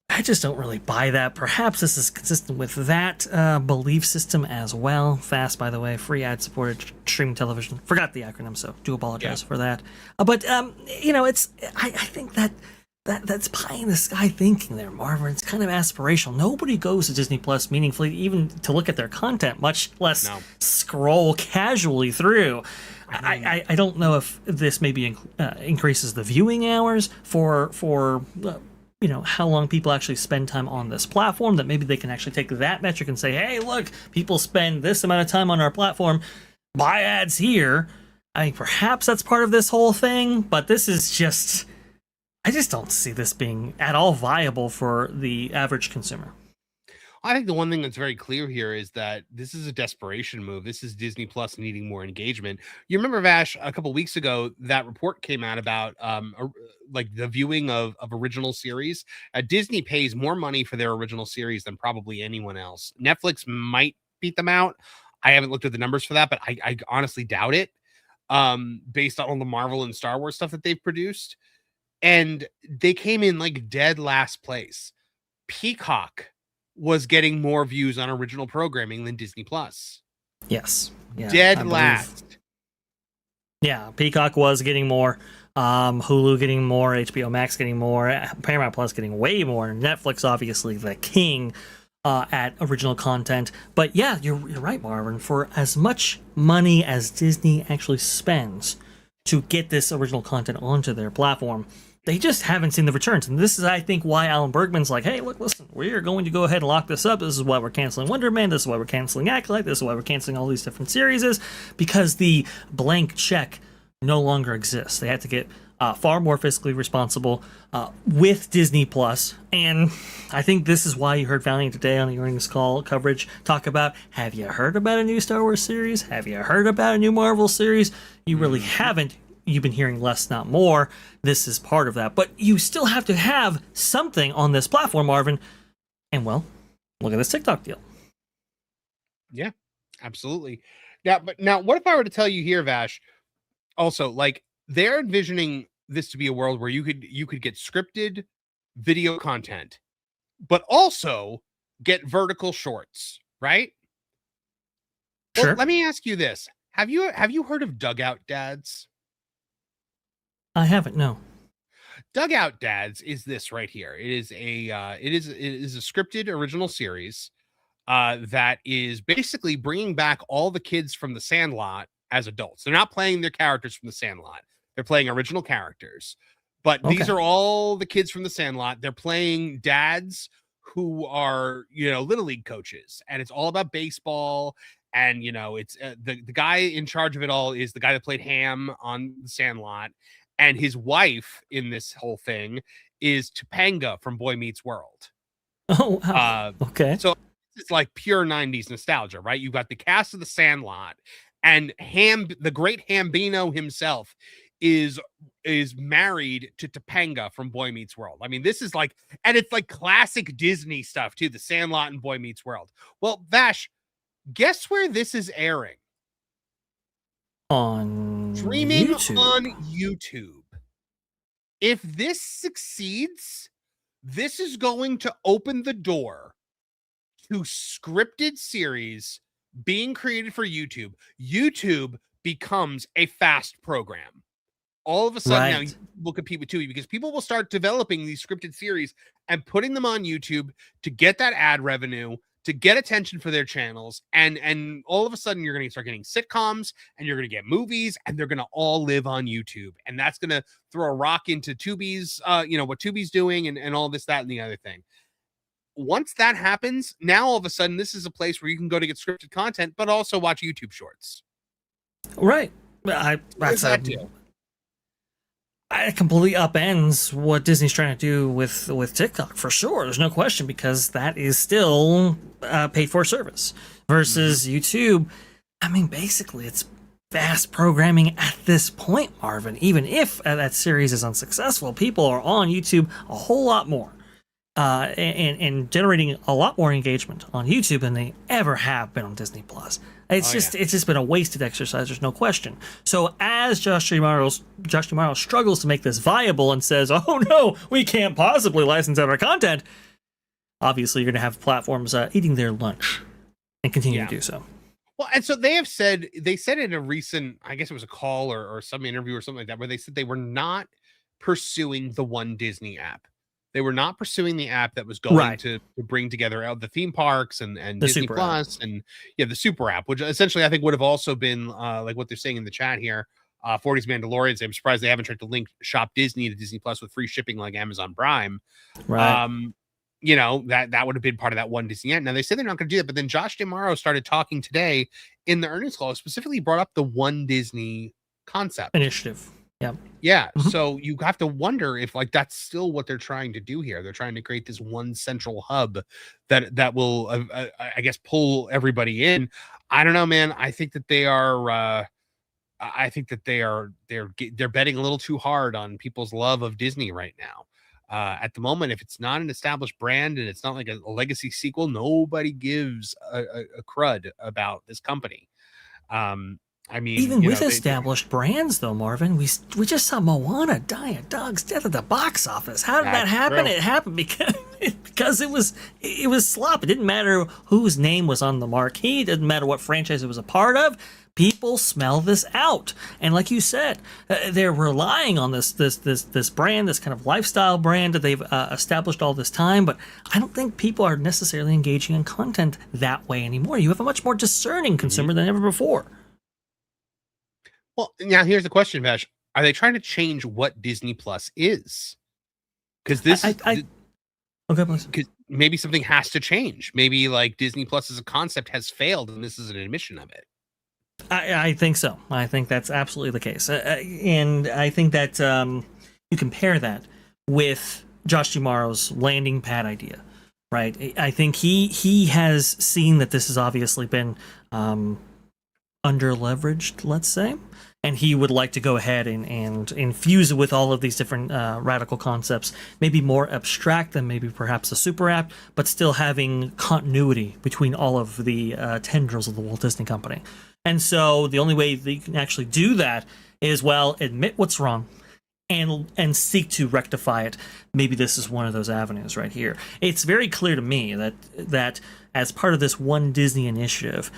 Speaker 2: I just don't really buy that. Perhaps this is consistent with that belief system as well. FAST, by the way, free ad-supported streaming television. Forgot the acronym, so do apologize for that. But it's I think that's pie in the sky thinking there, Marvin. It's kind of aspirational. Nobody goes to Disney Plus meaningfully, even to look at their content, much less scroll casually through. I don't know if this maybe increases the viewing hours for how long people actually spend time on this platform, that maybe they can actually take that metric and say, hey, look, people spend this amount of time on our platform, buy ads here. I mean, perhaps that's part of this whole thing, but this is just... I just don't see this being at all viable for the average consumer.
Speaker 1: I think the one thing that's very clear here is that this is a desperation move. This is Disney Plus needing more engagement. You remember, Vash, a couple weeks ago, that report came out about like the viewing of original series. Disney pays more money for their original series than probably anyone else. Netflix might beat them out. I haven't looked at the numbers for that, but I honestly doubt it, based on all the Marvel and Star Wars stuff that they've produced. And they came in like dead last place. Peacock was getting more views on original programming than Disney Plus.
Speaker 2: Yes. Yeah,
Speaker 1: dead last.
Speaker 2: Yeah, Peacock was getting more. Hulu getting more. HBO Max getting more. Paramount Plus getting way more. Netflix, obviously, the king at original content. But yeah, you're right, Marvin. For as much money as Disney actually spends to get this original content onto their platform, they just haven't seen the returns. And this is, I think, why Alan Bergman's like, hey, look, listen, we're going to go ahead and lock this up. This is why we're canceling Wonder Man. This is why we're canceling Acolyte. This is why we're canceling all these different series, because the blank check no longer exists. They had to get far more fiscally responsible with Disney Plus. And I think this is why you heard Valiant today on the earnings call coverage talk about, have you heard about a new Star Wars series? Have you heard about a new Marvel series? You really haven't. You've been hearing less, not more. This is part of that. But you still have to have something on this platform, Marvin. And, well, look at this TikTok deal.
Speaker 1: Yeah, absolutely. Now, what if I were to tell you here, Vash, also, like, they're envisioning this to be a world where you could get scripted video content, but also get vertical shorts, right?
Speaker 2: Sure.
Speaker 1: Well, let me ask you this. Have you heard of Dugout Dads?
Speaker 2: I haven't, no.
Speaker 1: Dugout Dads is this right here. It is a scripted original series that is basically bringing back all the kids from The Sandlot as adults. They're not playing their characters from The Sandlot. They're playing original characters. But these are all the kids from The Sandlot. They're playing dads who are, Little League coaches. And it's all about baseball. And, it's the guy in charge of it all is the guy that played Ham on The Sandlot. And his wife in this whole thing is Topanga from Boy Meets World.
Speaker 2: Oh, wow. Okay.
Speaker 1: So it's like pure 90s nostalgia, right? You've got the cast of The Sandlot, and the great Hambino himself is married to Topanga from Boy Meets World. I mean, this is like, and it's like classic Disney stuff too, The Sandlot and Boy Meets World. Well, Vash, guess where this is airing?
Speaker 2: On on
Speaker 1: Streaming
Speaker 2: YouTube.
Speaker 1: on YouTube. If this succeeds, this is going to open the door to scripted series being created for YouTube. YouTube becomes a fast program. All of a sudden now we'll compete with Tubi because people will start developing these scripted series and putting them on YouTube to get that ad revenue, to get attention for their channels. And all of a sudden you're going to start getting sitcoms and you're going to get movies and they're going to all live on YouTube. And that's going to throw a rock into Tubi's, what Tubi's doing and all this, that, and the other thing. Once that happens, now all of a sudden this is a place where you can go to get scripted content, but also watch YouTube shorts.
Speaker 2: Right. It completely upends what Disney's trying to do with TikTok for sure. There's no question, because that is still paid for service versus YouTube. I mean, basically, it's fast programming at this point, Marvin. Even if that series is unsuccessful, people are on YouTube a whole lot more and generating a lot more engagement on YouTube than they ever have been on Disney Plus. It's just been a wasted exercise. There's no question. So as Josh D'Amaro struggles to make this viable and says, "Oh no, we can't possibly license out our content," obviously you're going to have platforms eating their lunch and continue to do so.
Speaker 1: Well, and so they said in a recent, I guess it was a call or some interview or something like that, where they said they were not pursuing the One Disney app. They were not pursuing the app that was going to bring together the theme parks and Disney Plus and the super app, which essentially I think would have also been like what they're saying in the chat here. 40's Mandalorians. I'm surprised they haven't tried to link Shop Disney to Disney Plus with free shipping like Amazon Prime.
Speaker 2: Right.
Speaker 1: That would have been part of that One Disney app. Now they said they're not going to do that, but then Josh D'Amaro started talking today in the earnings call, specifically brought up the One Disney concept
Speaker 2: initiative. Yeah.
Speaker 1: Yeah. So you have to wonder if that's still what they're trying to do here. They're trying to create this one central hub that will, I guess, pull everybody in. I don't know, man. I think that they are. They're betting a little too hard on people's love of Disney right now. At the moment, if it's not an established brand and it's not like a legacy sequel, nobody gives a crud about this company. I mean,
Speaker 2: even with established brands, though, Marvin, we just saw Moana die a dog's death at the box office. How did that happen? True. It happened because it was slop. It didn't matter whose name was on the marquee. It didn't matter what franchise it was a part of. People smell this out, and like you said, they're relying on this brand, this kind of lifestyle brand that they've established all this time. But I don't think people are necessarily engaging in content that way anymore. You have a much more discerning consumer than ever before.
Speaker 1: Well, now here's the question, Vash. Are they trying to change what Disney Plus is? Because
Speaker 2: okay, please.
Speaker 1: Because maybe something has to change. Maybe like Disney Plus as a concept has failed, and this is an admission of it.
Speaker 2: I think so. I think that's absolutely the case, and I think that you compare that with Josh D'Amaro's landing pad idea, right? I think he has seen that this has obviously been under leveraged, let's say. And he would like to go ahead and infuse it with all of these different radical concepts, maybe more abstract than maybe perhaps a super app, but still having continuity between all of the tendrils of the Walt Disney Company. And so the only way that you can actually do that is, well, admit what's wrong and seek to rectify it. Maybe this is one of those avenues right here. It's very clear to me that as part of this One Disney initiative,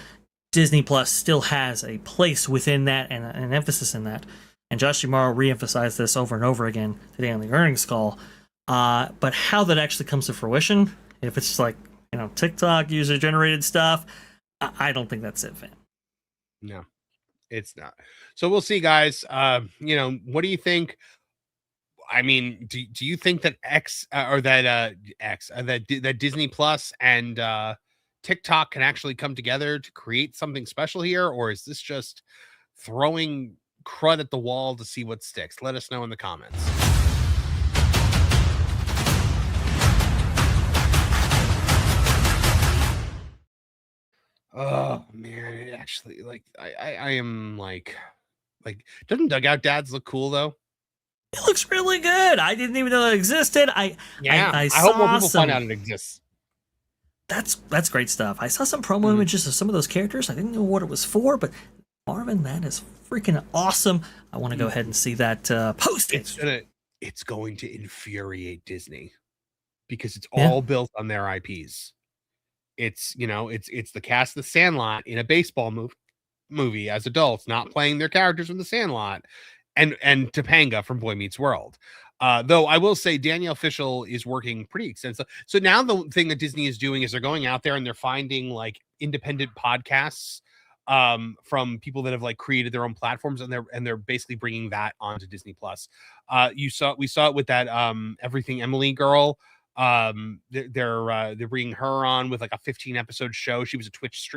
Speaker 2: Disney Plus still has a place within that and an emphasis in that. And Josh D'Amaro reemphasized this over and over again today on the earnings call. But how that actually comes to fruition, if it's just like, TikTok user-generated stuff, I don't think that's it, Van.
Speaker 1: No, it's not. So we'll see, guys. What do you think? I mean, do you think that that Disney Plus and TikTok can actually come together to create something special here, or is this just throwing crud at the wall to see what sticks? Let us know in the comments. Oh man, it actually I am like doesn't Dugout Dads look cool though?
Speaker 2: It looks really good. I didn't even know it existed. I
Speaker 1: hope more people find out it exists.
Speaker 2: That's great stuff. I saw some promo images of some of those characters. I didn't know what it was for, but Marvin, that is freaking awesome. I want to go ahead and see that posted.
Speaker 1: It's going to infuriate Disney because it's all built on their IPs. It's it's the cast of the Sandlot in a baseball movie as adults, not playing their characters from the Sandlot, and Topanga from Boy Meets World. Though I will say Danielle Fishel is working pretty extensive. So now the thing that Disney is doing is they're going out there and they're finding like independent podcasts from people that have like created their own platforms, and they're basically bringing that onto Disney Plus. We saw it with that Everything Emily girl. They're bringing her on with like a 15 episode show. She was a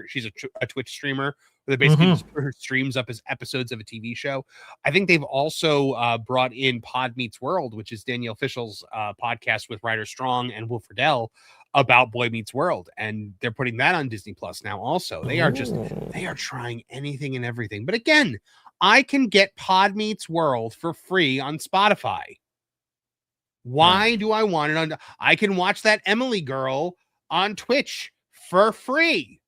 Speaker 1: she's a Twitch streamer where they basically just put her streams up as episodes of a TV show. I think they've also brought in Pod Meets World, which is Danielle Fishel's podcast with Ryder Strong and Will Friedle about Boy Meets World, and they're putting that on Disney Plus now also. They are trying anything and everything. But again, I can get Pod Meets World for free on Spotify. Why do I want it on? I can watch that Emily girl on Twitch for free.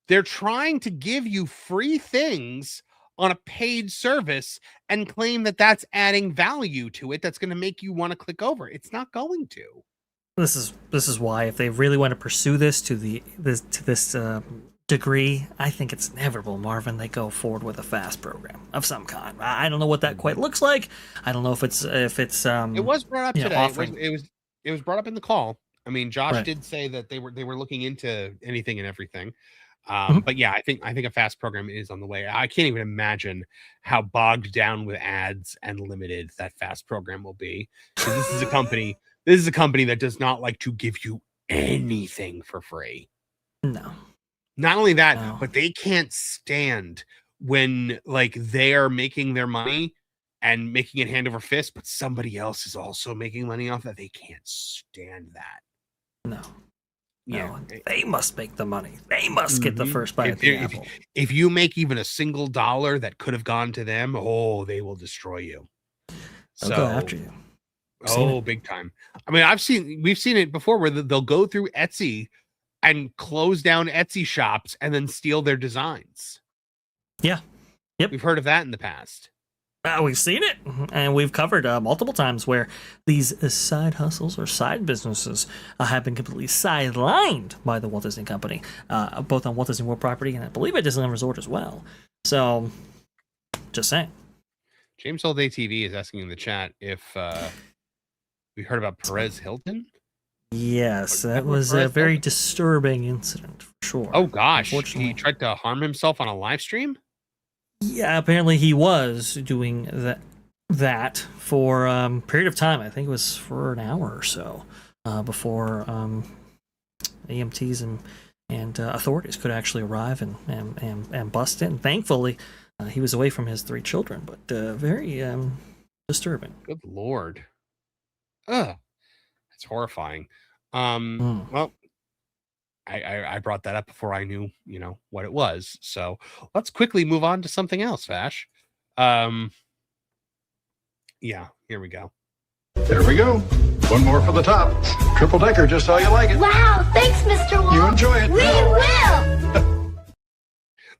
Speaker 1: They're trying to give you free things on a paid service and claim that that's adding value to it. That's going to make you want to click over. It's not going to.
Speaker 2: This is why, if they really want to pursue this to this degree, I think it's inevitable, Marvin, they go forward with a fast program of some kind. I don't know what that quite looks like. I don't know if it's
Speaker 1: it was brought up today.
Speaker 2: Offering...
Speaker 1: It was brought up in the call. I mean, Josh did say that they were looking into anything and everything. But yeah, I think a fast program is on the way. I can't even imagine how bogged down with ads and limited that fast program will be. This is a company that does not like to give you anything for free.
Speaker 2: No.
Speaker 1: Not only that, but they can't stand when like they are making their money and making it hand over fist, but somebody else is also making money off that. They can't stand that.
Speaker 2: No. Yeah, they must make the money. They must get the first bite of the apple.
Speaker 1: If you make even a single dollar that could have gone to them, they will destroy you.
Speaker 2: They'll go after you.
Speaker 1: Big time. I mean, we've seen it before where they'll go through Etsy and close down Etsy shops and then steal their designs.
Speaker 2: Yeah. Yep.
Speaker 1: We've heard of that in the past.
Speaker 2: We've seen it, and we've covered multiple times where these side hustles or side businesses have been completely sidelined by the Walt Disney Company, both on Walt Disney World property and I believe at Disneyland Resort as well. So, just saying. James
Speaker 1: Old ATV is asking in the chat if we heard about Perez Hilton.
Speaker 2: Yes, that was a very disturbing incident, for sure.
Speaker 1: Oh gosh, he tried to harm himself on a live stream?
Speaker 2: Yeah, apparently he was doing that for a period of time. I think it was for an hour or so before EMTs and authorities could actually arrive and bust in. Thankfully, he was away from his 3 children, but very disturbing.
Speaker 1: Good Lord. It's horrifying. Well, I brought that up before I knew, what it was. So let's quickly move on to something else, Vash. Yeah, here we go.
Speaker 8: There we go. One more for the top. Triple decker, just how you like it.
Speaker 9: Wow, thanks, Mr. Walt.
Speaker 8: You enjoy it.
Speaker 9: We will.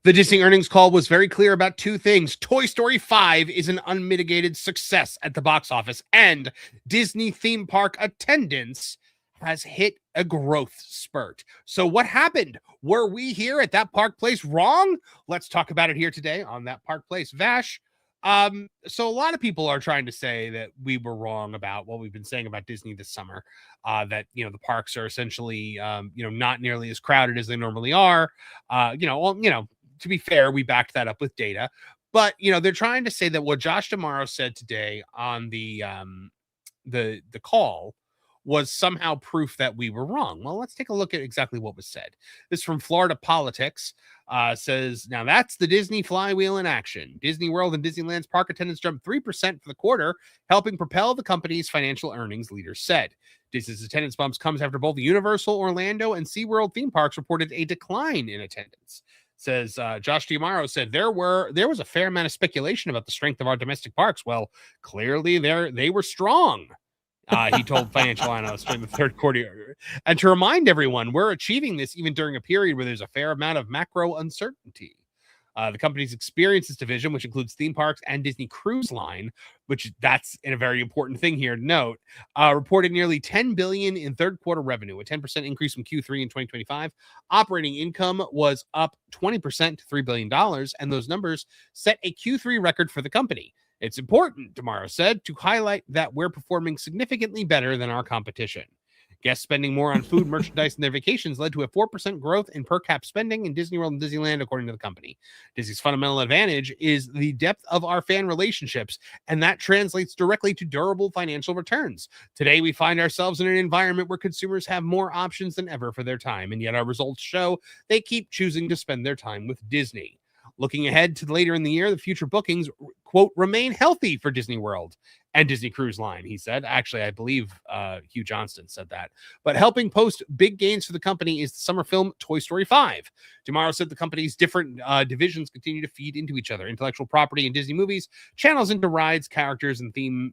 Speaker 1: The Disney earnings call was very clear about 2 things. Toy Story 5 is an unmitigated success at the box office, and Disney theme park attendance has hit a growth spurt. So what happened? Were we here at That Park Place wrong? Let's talk about it here today on That Park Place. Vash, so a lot of people are trying to say that we were wrong about what we've been saying about Disney this summer, that, the parks are essentially, not nearly as crowded as they normally are. To be fair, we backed that up with data, but, they're trying to say that what Josh D'Amaro said today on the call was somehow proof that we were wrong. Well, let's take a look at exactly what was said. This from Florida Politics says, now that's the Disney flywheel in action. Disney World and Disneyland's park attendance jumped 3% for the quarter, helping propel the company's financial earnings, leaders said. Disney's attendance bumps comes after both the Universal Orlando and SeaWorld theme parks reported a decline in attendance. Says Josh D'Amaro said there was a fair amount of speculation about the strength of our domestic parks. Well, clearly they were strong. He told financial analysts during the third quarter. And to remind everyone, we're achieving this even during a period where there's a fair amount of macro uncertainty. The company's experiences division, which includes theme parks and Disney Cruise Line, which that's a very important thing here to note, reported nearly $10 billion in third quarter revenue, a 10% increase from Q3 in 2025. Operating income was up 20% to $3 billion, and those numbers set a Q3 record for the company. It's important, D'Amaro said, to highlight that we're performing significantly better than our competition. Guests spending more on food, merchandise, and their vacations led to a 4% growth in per cap spending in Disney World and Disneyland, according to the company. Disney's fundamental advantage is the depth of our fan relationships, and that translates directly to durable financial returns. Today, we find ourselves in an environment where consumers have more options than ever for their time, and yet our results show they keep choosing to spend their time with Disney. Looking ahead to later in the year, the future bookings, quote, remain healthy for Disney World and Disney Cruise Line, he said. Actually, I believe Hugh Johnston said that. But helping post big gains for the company is the summer film Toy Story 5. D'Amaro said the company's different divisions continue to feed into each other. Intellectual property in Disney movies channels into rides, characters, and themes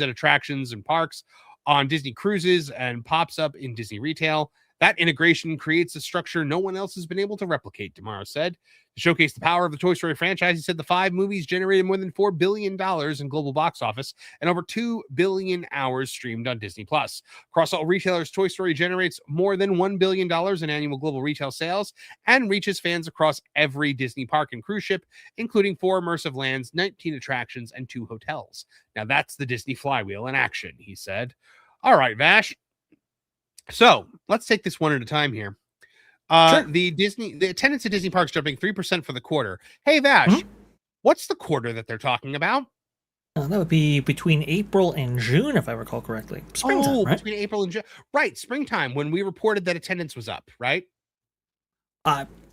Speaker 1: and attractions and parks on Disney cruises and pops up in Disney retail. That integration creates a structure no one else has been able to replicate, D'Amaro said. To showcase the power of the Toy Story franchise, he said the 5 movies generated more than $4 billion in global box office and over 2 billion hours streamed on Disney+. Across all retailers, Toy Story generates more than $1 billion in annual global retail sales and reaches fans across every Disney park and cruise ship, including 4 immersive lands, 19 attractions, and 2 hotels. Now that's the Disney flywheel in action, he said. All right, Vash. So let's take this one at a time here.
Speaker 2: Sure.
Speaker 1: The attendance at Disney parks jumping 3% for the quarter. Hey, Vash, what's the quarter that they're talking about?
Speaker 2: That would be between April and June, if I recall correctly. Springtime, right?
Speaker 1: Between April and June. Right, springtime, when we reported that attendance was up, right?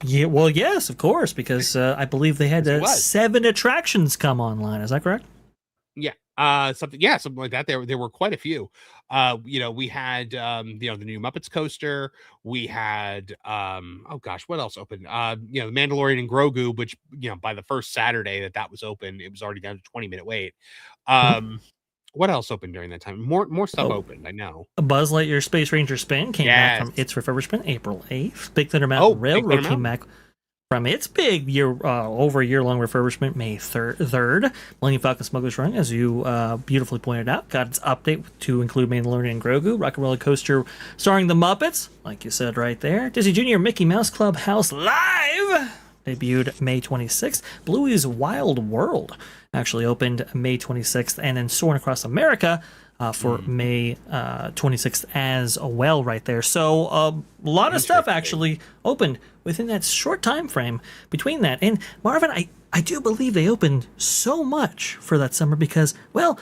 Speaker 2: Yeah, well, yes, of course, because I believe they had 7 attractions come online. Is that correct?
Speaker 1: Yeah. Something like that. There were quite a few. We had the new Muppets coaster. We had what else opened? The Mandalorian and Grogu, which by the first Saturday that was open, it was already down to 20-minute wait. What else opened during that time? More stuff opened, I know.
Speaker 2: A Buzz Lightyear Space Ranger Spin came back from its refurbishment April 8th. Big Thunder Mountain Railroad came back from its big over a year-long refurbishment May 3rd. Millennium Falcon Smuggler's Run, as you beautifully pointed out, got its update to include Mandalorian and Grogu. Rock and Roller Coaster starring the Muppets, like you said right there. Disney Junior Mickey Mouse Club House Live debuted May 26th. Bluey's Wild World actually opened May 26th, and then Soarin' Across America for May 26th as well right there. So a lot of stuff actually opened within that short time frame between that. And Marvin, I do believe they opened so much for that summer because, well,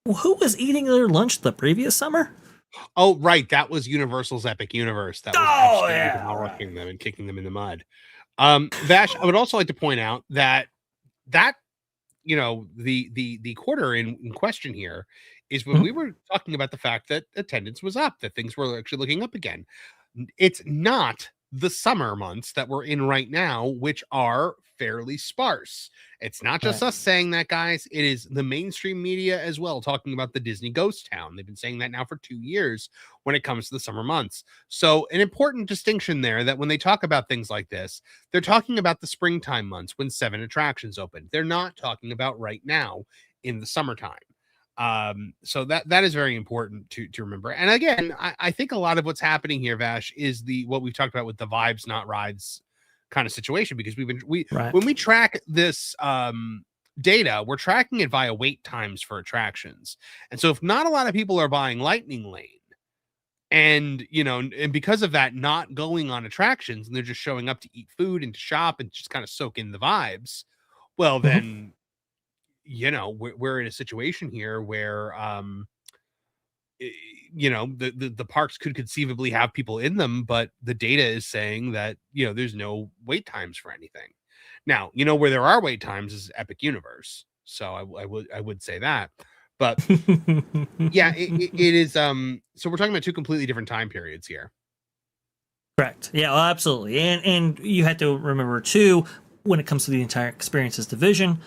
Speaker 2: who was eating their lunch the previous summer?
Speaker 1: Oh, right. That was Universal's Epic Universe. That was demolishing them and kicking them in the mud. Vash, I would also like to point out that the quarter in question here is when we were talking about the fact that attendance was up, that things were actually looking up again. It's not the summer months that we're in right now, which are fairly sparse. It's not just us saying that, guys. It is the mainstream media as well talking about the Disney ghost town. They've been saying that now for 2 years when it comes to the summer months. So an important distinction there, that when they talk about things like this, they're talking about the springtime months when 7 attractions open. They're not talking about right now in the summertime. So that is very important to remember. And again, I think a lot of what's happening here, Vash, is what we've talked about with the vibes, not rides kind of situation, because when we track this data, we're tracking it via wait times for attractions. And so if not a lot of people are buying Lightning Lane, and because of that, not going on attractions, and they're just showing up to eat food and to shop and just kind of soak in the vibes, well, then we're in a situation here where the parks could conceivably have people in them, but the data is saying that there's no wait times for anything. Now, where there are wait times is Epic Universe, so I would say that. But yeah, it is. So we're talking about 2 completely different time periods here.
Speaker 2: Correct. Yeah, well, absolutely. And you have to remember too, when it comes to the entire experiences division,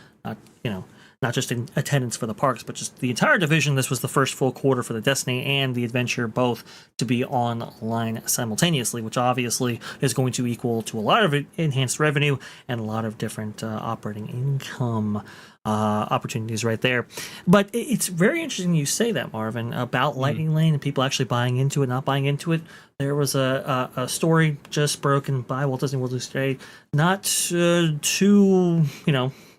Speaker 2: not just in attendance for the parks, but just the entire division. This was the first full quarter for the Destiny and the Adventure both to be online simultaneously, which obviously is going to equal to a lot of enhanced revenue and a lot of different operating income opportunities right there. But it's very interesting you say that, Marvin, about Lightning Lane and people actually buying into it, not buying into it. There was a story just broken by Walt Disney World today, not too,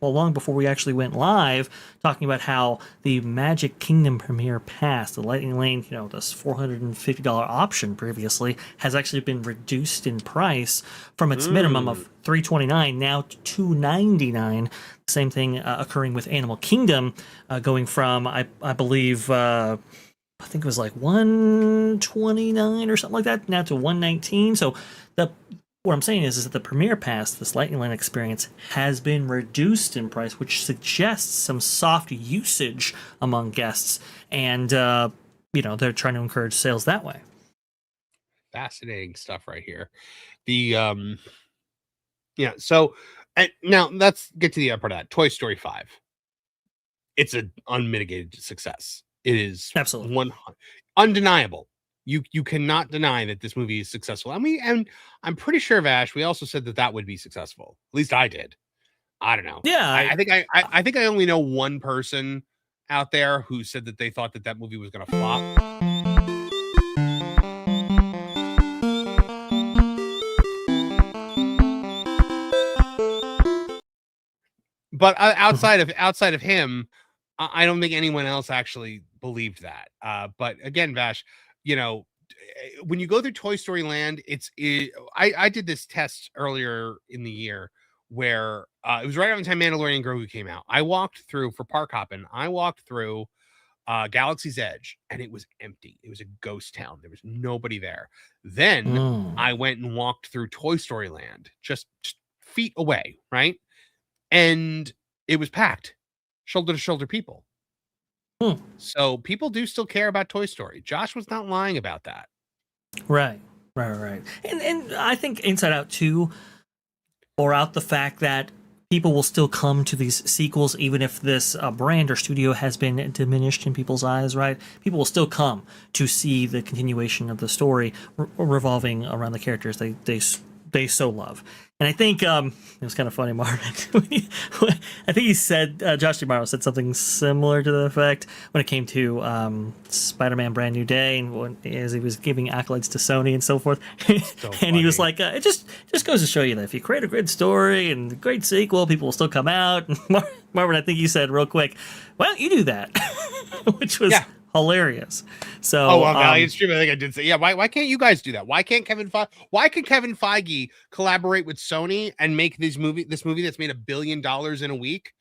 Speaker 2: long before we actually went live, talking about how the Magic Kingdom Premier Pass, the Lightning Lane, this $450 option previously, has actually been reduced in price from its minimum of $329 now to $299. Same thing occurring with Animal Kingdom, going from I believe I think it was like $129 or something like that, now to $119. So what I'm saying is that the Premier Pass, this Lightning Lane experience, has been reduced in price, which suggests some soft usage among guests, and they're trying to encourage sales that way.
Speaker 1: Fascinating stuff right here. So now let's get to the upper that Toy Story 5. It's an unmitigated success. It is
Speaker 2: absolutely
Speaker 1: undeniable. You cannot deny that this movie is successful. And I'm pretty sure, Vash, we also said that would be successful. At least I did. I don't know.
Speaker 2: Yeah,
Speaker 1: I think I only know one person out there who said that they thought that movie was going to flop. But outside of him, I don't think anyone else actually believed that. But again, Vash, when you go through Toy Story Land, I did this test earlier in the year where it was right around the time Mandalorian Grogu came out. I walked through for park hopping. I walked through Galaxy's Edge, and it was empty. It was a ghost town. There was nobody there. Then I went and walked through Toy Story Land, just feet away, right? And it was packed, shoulder to shoulder people. So people do still care about Toy Story. Josh was not lying about that.
Speaker 2: Right. And I think Inside Out 2 bore out the fact that people will still come to these sequels, even if this brand or studio has been diminished in people's eyes, right? People will still come to see the continuation of the story revolving around the characters they so love. And I think it was kind of funny, Marvin. I think he said, Josh D'Amaro said something similar to the effect when it came to Spider-Man Brand New Day, and as he was giving accolades to Sony and so forth. And he was like, it just goes to show you that if you create a great story and a great sequel, people will still come out. And Marvin, I think you said real quick, why don't you do that? Which was hilarious. So,
Speaker 1: Valiant Stream, I think I did say, why can't you guys do that? Why can Kevin Feige collaborate with Sony and make this movie that's made $1 billion in a week?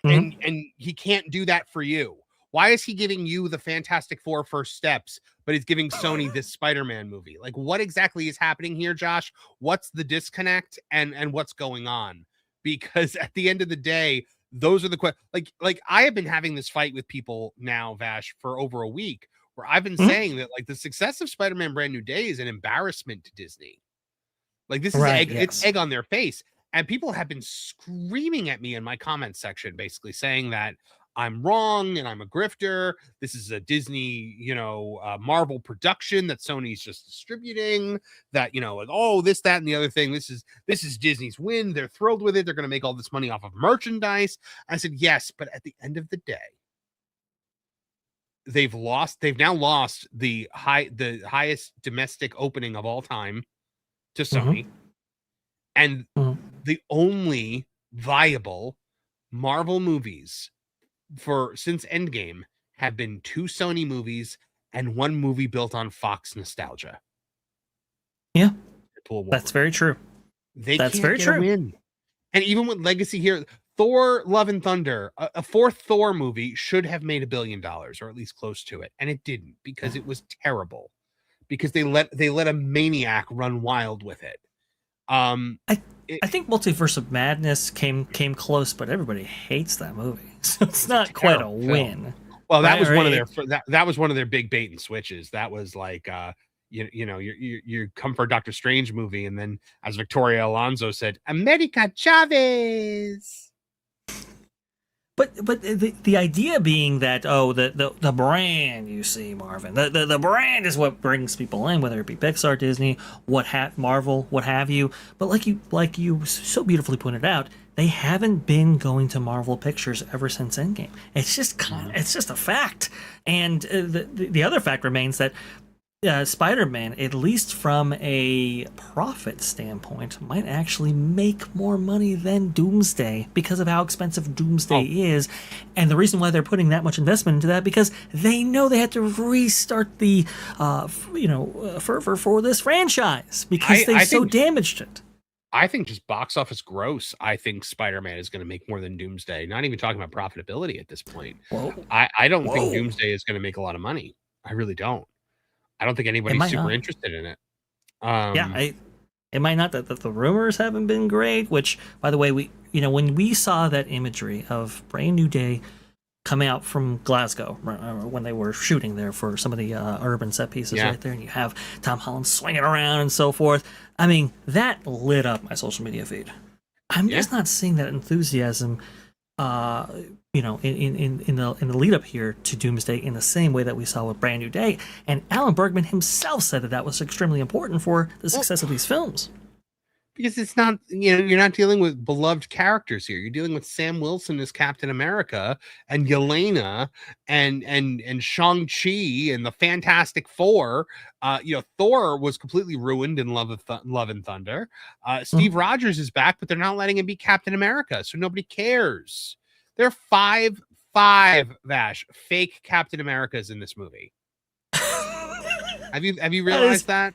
Speaker 1: And he can't do that for you. Why is he giving you the Fantastic Four first steps, but he's giving Sony this Spider-Man movie? Like, what exactly is happening here, Josh? What's the disconnect and what's going on? Because at the end of the day, those are the questions. Like I have been having this fight with people now, Vash, for over a week, where I've been saying that the success of Spider-Man Brand New Day is an embarrassment to Disney. Like, this is it's egg on their face. And people have been screaming at me in my comments section, basically saying that I'm wrong and I'm a grifter. This is a Disney, Marvel production that Sony's just distributing. That, this, that, and the other thing. This is Disney's win. They're thrilled with it. They're going to make all this money off of merchandise. I said, yes, but at the end of the day, they've now lost the highest domestic opening of all time to Sony. And the only viable Marvel movies since Endgame have been 2 Sony movies and 1 movie built on Fox nostalgia.
Speaker 2: Yeah, that's very true.
Speaker 1: That's very true. And even with Legacy here, Thor: Love and Thunder, a 4th Thor movie should have made $1 billion, or at least close to it, and it didn't, because it was terrible. Because they let a maniac run wild with it.
Speaker 2: I think Multiverse of Madness came close, but everybody hates that movie, so it's not quite a win.
Speaker 1: Well, that was one of their that was one of their big bait and switches. That was like you come for a Doctor Strange movie, and then, as Victoria Alonso said, America Chavez.
Speaker 2: But the idea being that the brand, you see, Marvin, the brand is what brings people in, whether it be Pixar, Disney, Marvel, what have you. But like you so beautifully pointed out, they haven't been going to Marvel Pictures ever since Endgame. It's just it's just a fact. And the other fact remains that Spider-Man, at least from a profit standpoint, might actually make more money than Doomsday because of how expensive Doomsday is. And the reason why they're putting that much investment into that, because they know they had to restart the fervor for this franchise because they so damaged it.
Speaker 1: I think just box office gross, I think Spider-Man is going to make more than Doomsday. Not even talking about profitability at this point. I don't think Doomsday is going to make a lot of money. I really don't. I don't think anybody's super interested in it.
Speaker 2: It might not. That the rumors haven't been great. Which, by the way, when we saw that imagery of Brand New Day coming out from Glasgow when they were shooting there for some of the urban set pieces right there, and you have Tom Holland swinging around and so forth. I mean, that lit up my social media feed. I'm just not seeing that enthusiasm. In the lead up here to Doomsday in the same way that we saw with Brand New Day. And Alan Bergman himself said that was extremely important for the success of these films.
Speaker 1: Because it's not, you're not dealing with beloved characters here. You're dealing with Sam Wilson as Captain America and Yelena and Shang-Chi and the Fantastic Four. Thor was completely ruined in Love and Thunder. Steve Rogers is back, but they're not letting him be Captain America, so nobody cares. There are five Vash fake Captain Americas in this movie. Have you realized that?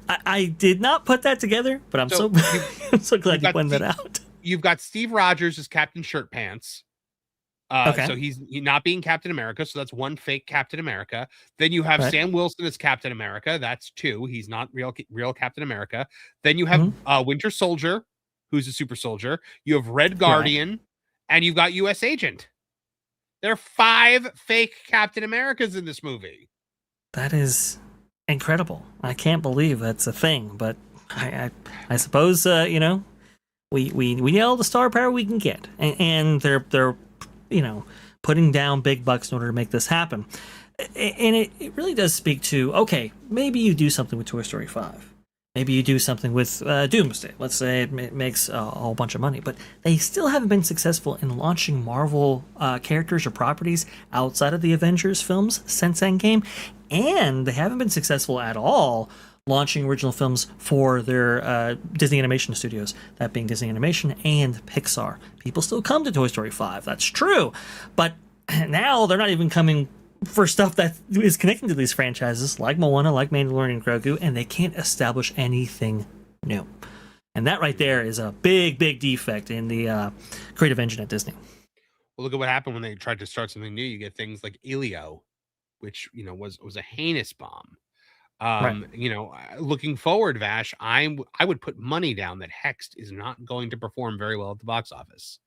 Speaker 2: I did not put that together, but I'm so glad you pointed that out.
Speaker 1: You've got Steve Rogers as Captain Shirt Pants. So he's not being Captain America, so that's one fake Captain America. Then you have Sam Wilson as Captain America. That's two. He's not real Captain America. Then you have Winter Soldier, who's a super soldier. You have Red Guardian. And you've got U.S. Agent. There are 5 fake Captain Americas in this movie.
Speaker 2: That is incredible. I can't believe that's a thing, but I suppose we need all the star power we can get, and they're putting down big bucks in order to make this happen. And it really does speak to, maybe you do something with Toy Story 5. Maybe you do something with Doomsday. Let's say it makes a whole bunch of money. But they still haven't been successful in launching Marvel characters or properties outside of the Avengers films since Endgame. And they haven't been successful at all launching original films for their Disney Animation Studios, that being Disney Animation and Pixar. People still come to Toy Story 5. That's true. But now they're not even coming for stuff that is connecting to these franchises, like Moana, like Mandalorian and Grogu, and they can't establish anything new. And that right there is a big, big defect in the creative engine at Disney.
Speaker 1: Well, look at what happened when they tried to start something new. You get things like Elio, which was a heinous bomb. Looking forward, Vash, I would put money down that Hexed is not going to perform very well at the box office.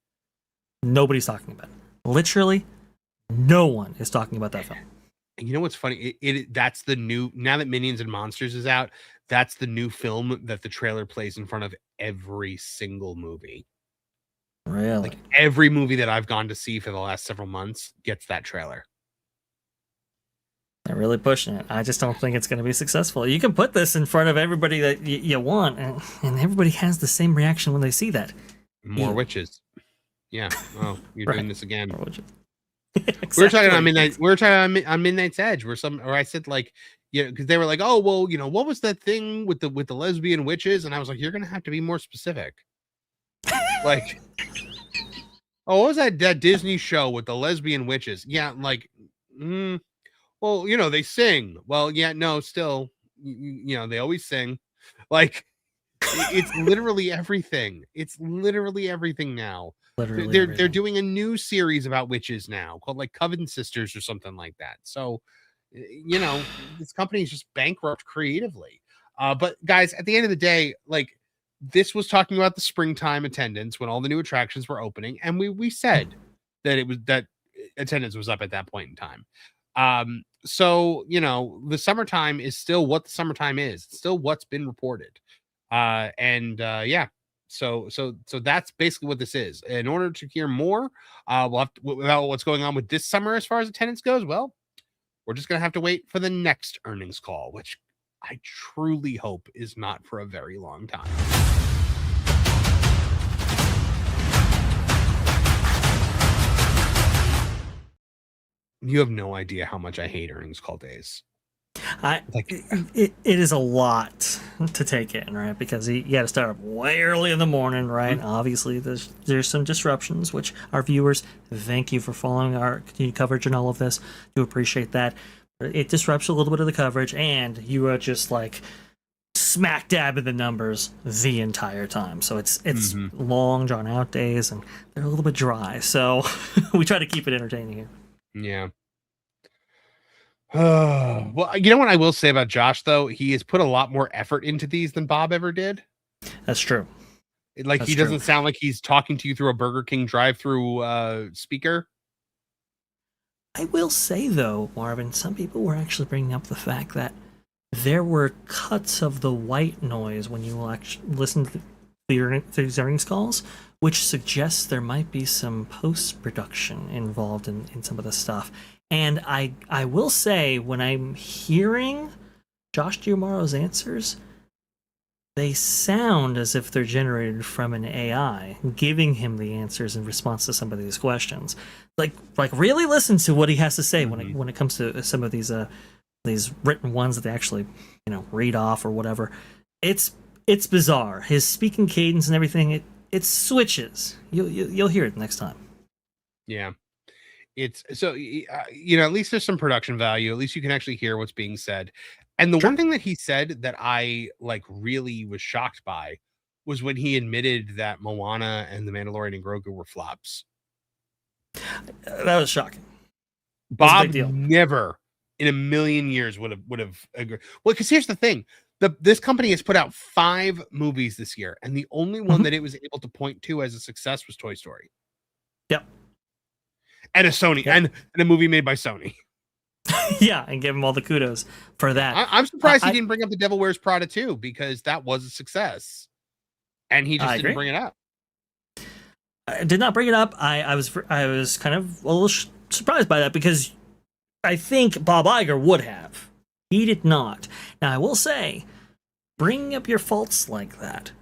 Speaker 2: Nobody's talking about it. Literally, no one is talking about that film.
Speaker 1: And you know what's funny? That's the new, now that Minions and Monsters is out, that's the new film that the trailer plays in front of every single movie.
Speaker 2: Really?
Speaker 1: Like every movie that I've gone to see for the last several months gets that trailer.
Speaker 2: They're really pushing it. I just don't think it's going to be successful. You can put this in front of everybody that you want, and everybody has the same reaction when they see that.
Speaker 1: More witches. Yeah. Oh, you're doing this again. More witches.
Speaker 2: Exactly.
Speaker 1: We were talking on Midnight. We were talking on Midnight's Edge, or I said like, because they were like, oh well, what was that thing with the lesbian witches? And I was like, you're gonna have to be more specific. Like, oh, what was that Disney show with the lesbian witches? Yeah, like, well, they sing. Well, yeah, no, still, they always sing. Like, it's literally everything. It's literally everything now. They're doing a new series about witches now called like Coven Sisters or something like that. So, this company is just bankrupt creatively. But guys, at the end of the day, like, this was talking about the springtime attendance when all the new attractions were opening, and we said that attendance was up at that point in time. So the summertime is still what the summertime is. It's still what's been reported. Yeah. So that's basically what this is. In order to hear more, we'll have to, about what's going on with this summer as far as attendance goes. Well, we're just gonna have to wait for the next earnings call, which I truly hope is not for a very long time. You have no idea how much I hate earnings call days.
Speaker 2: It is a lot to take in, right? Because you got to start up way early in the morning, right? Mm-hmm. Obviously, there's some disruptions, which our viewers, thank you for following our continued coverage and all of this. Do appreciate that. It disrupts a little bit of the coverage, and you are just like smack dab in the numbers the entire time. So it's long, drawn out days, and they're a little bit dry. So we try to keep it entertaining here.
Speaker 1: Yeah. Well, you know what I will say about Josh, though? He has put a lot more effort into these than Bob ever did.
Speaker 2: That's true.
Speaker 1: He doesn't sound like he's talking to you through a Burger King drive-through speaker.
Speaker 2: I will say, though, Marvin, some people were actually bringing up the fact that there were cuts of the white noise when you actually listen to these earnings calls, which suggests there might be some post-production involved in some of the stuff. And I will say, when I'm hearing Josh Giammaro's answers, they sound as if they're generated from an AI, giving him the answers in response to some of these questions. Like really listen to what he has to say when it comes to some of these written ones that they actually read off or whatever. It's bizarre. His speaking cadence and everything, it switches. You'll hear it next time.
Speaker 1: Yeah. It's so, at least there's some production value. At least you can actually hear what's being said. And the one thing that he said that I really was shocked by was when he admitted that Moana and The Mandalorian and Grogu were flops.
Speaker 2: That was shocking.
Speaker 1: Bob never in a million years would have agreed. Well, because here's the thing. This company has put out 5 movies this year, and the only one that it was able to point to as a success was Toy Story.
Speaker 2: Yep.
Speaker 1: And a Sony, and a movie made by Sony.
Speaker 2: Yeah, and give him all the kudos for that.
Speaker 1: I'm surprised he didn't bring up The Devil Wears Prada 2, because that was a success. And he just didn't bring it up.
Speaker 2: I did not bring it up. I was kind of a little surprised by that, because I think Bob Iger would have. He did not. Now, I will say, bringing up your faults like that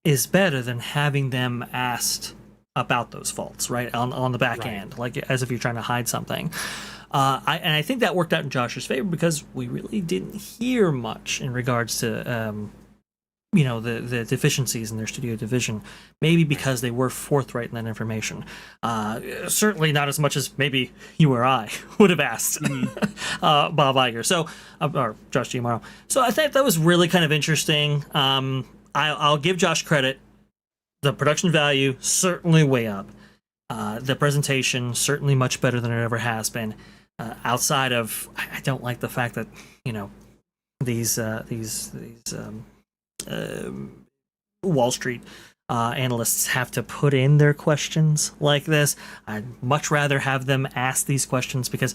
Speaker 2: is better than having them asked about those faults, right? On the back end, like as if you're trying to hide something. I think that worked out in Josh's favor, because we really didn't hear much in regards to the deficiencies in their studio division, maybe because they were forthright in that information. Certainly not as much as maybe you or I would have asked Bob Iger, or Josh Giammaro. So I think that was really kind of interesting. I'll give Josh credit. The production value, certainly way up. The presentation, certainly much better than it ever has been. Outside of, I don't like the fact that, these Wall Street analysts have to put in their questions like this. I'd much rather have them ask these questions, because,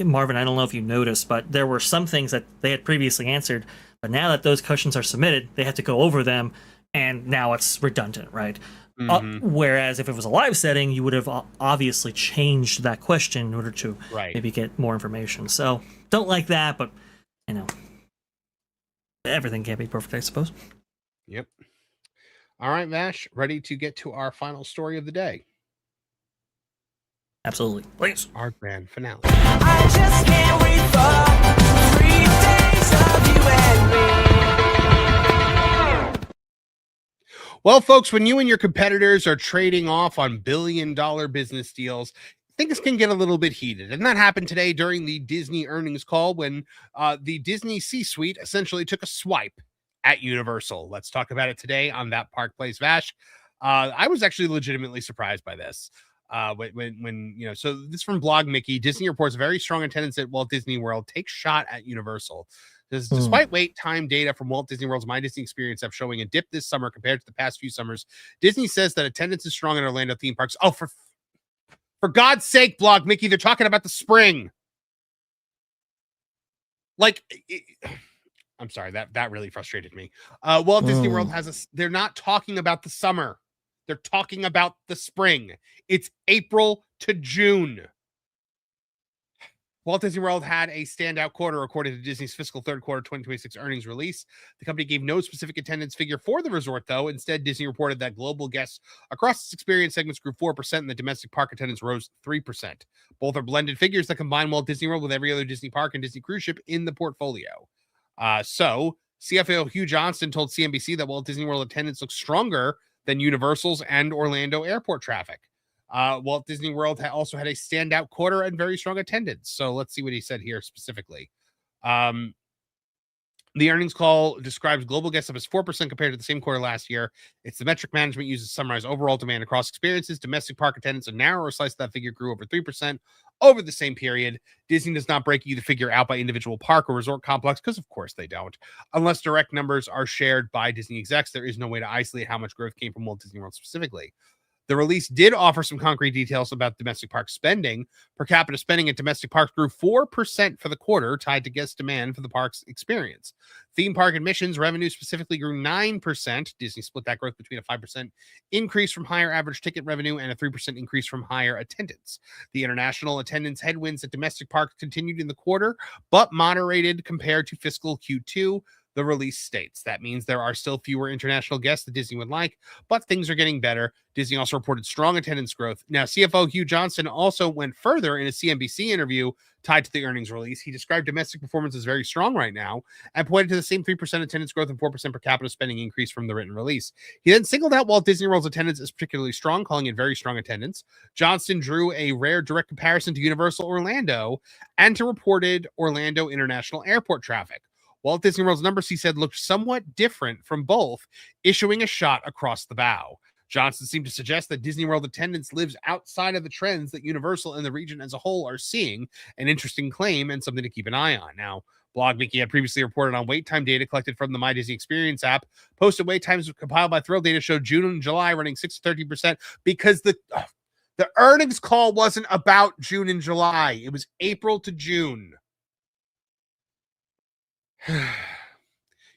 Speaker 2: Marvin, I don't know if you noticed, but there were some things that they had previously answered, but now that those questions are submitted, they have to go over them, and now it's redundant, right? Whereas if it was a live setting, you would have obviously changed that question in order to maybe get more information. So don't like that, but everything can't be perfect, I suppose.
Speaker 1: Yep. All right, Vash, ready to get to our final story of the day?
Speaker 2: Absolutely. Please.
Speaker 1: Our grand finale.
Speaker 11: I just can't wait for 3 days of you and me.
Speaker 1: Well, folks, when you and your competitors are trading off on billion-dollar business deals, things can get a little bit heated. And that happened today during the Disney earnings call, when the Disney C-suite essentially took a swipe at Universal. Let's talk about it today on That Park Plays Vash. I was actually legitimately surprised by this. So this is from Blog Mickey. Disney reports very strong attendance at Walt Disney World takes shot at Universal. Despite wait time data from Walt Disney World's My Disney Experience app showing a dip this summer compared to the past few summers, Disney says that attendance is strong in Orlando theme parks. Oh, for God's sake, Blog Mickey, they're talking about the spring. I'm sorry, that really frustrated me. Walt Disney World they're not talking about the summer. They're talking about the spring. It's April to June. Walt Disney World had a standout quarter according to Disney's fiscal third quarter 2026 earnings release. The company gave no specific attendance figure for the resort, though. Instead, Disney reported that global guests across its experience segments grew 4% and the domestic park attendance rose 3%. Both are blended figures that combine Walt Disney World with every other Disney park and Disney cruise ship in the portfolio. So, CFO Hugh Johnston told CNBC that Walt Disney World attendance looks stronger than Universal's and Orlando airport traffic. Walt Disney World also had a standout quarter and very strong attendance. So let's see what he said here specifically. The earnings call describes global guests up as 4% compared to the same quarter last year. It's the metric management uses to summarize overall demand across experiences. Domestic park attendance, a narrower slice of that figure, grew over 3% over the same period. Disney does not break either figure out by individual park or resort complex because, of course, they don't. Unless direct numbers are shared by Disney execs, there is no way to isolate how much growth came from Walt Disney World specifically. The release did offer some concrete details about domestic park spending. Per capita spending at domestic parks grew 4% for the quarter, tied to guest demand for the park's experience. Theme park admissions revenue specifically grew 9%. Disney split that growth between a 5% increase from higher average ticket revenue and a 3% increase from higher attendance. The international attendance headwinds at domestic parks continued in the quarter, but moderated compared to fiscal Q2. The release states that means there are still fewer international guests that Disney would like, but things are getting better. Disney also reported strong attendance growth. Now, CFO Hugh Johnston also went further in a CNBC interview tied to the earnings release. He described domestic performance as very strong right now and pointed to the same 3% attendance growth and 4% per capita spending increase from the written release. He then singled out Walt Disney World's attendance as particularly strong, calling it very strong attendance. Johnston drew a rare direct comparison to Universal Orlando and to reported Orlando International Airport traffic. Walt Disney World's numbers, he said, looked somewhat different from both, issuing a shot across the bow. Johnston seemed to suggest that Disney World attendance lives outside of the trends that Universal and the region as a whole are seeing, an interesting claim and something to keep an eye on. Now, BlogViki had previously reported on wait time data collected from the My Disney Experience app. Posted wait times compiled by Thrill Data showed June and July running 6 to 13% because the earnings call wasn't about June and July. It was April to June.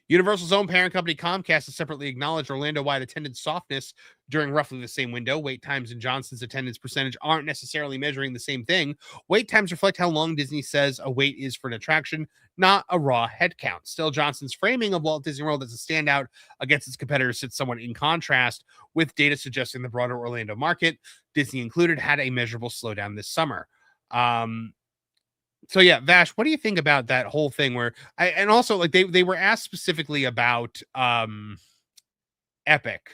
Speaker 1: Universal's own parent company Comcast has separately acknowledged Orlando-wide attendance softness during roughly the same window. Wait times and Johnston's attendance percentage aren't necessarily measuring the same thing. Wait times reflect how long Disney says a wait is for an attraction, not a raw head count. Still, Johnston's framing of Walt Disney World as a standout against its competitors sits somewhat in contrast, with data suggesting the broader Orlando market, Disney included, had a measurable slowdown this summer. So yeah, Vash, what do you think about that whole thing where and also like they were asked specifically about Epic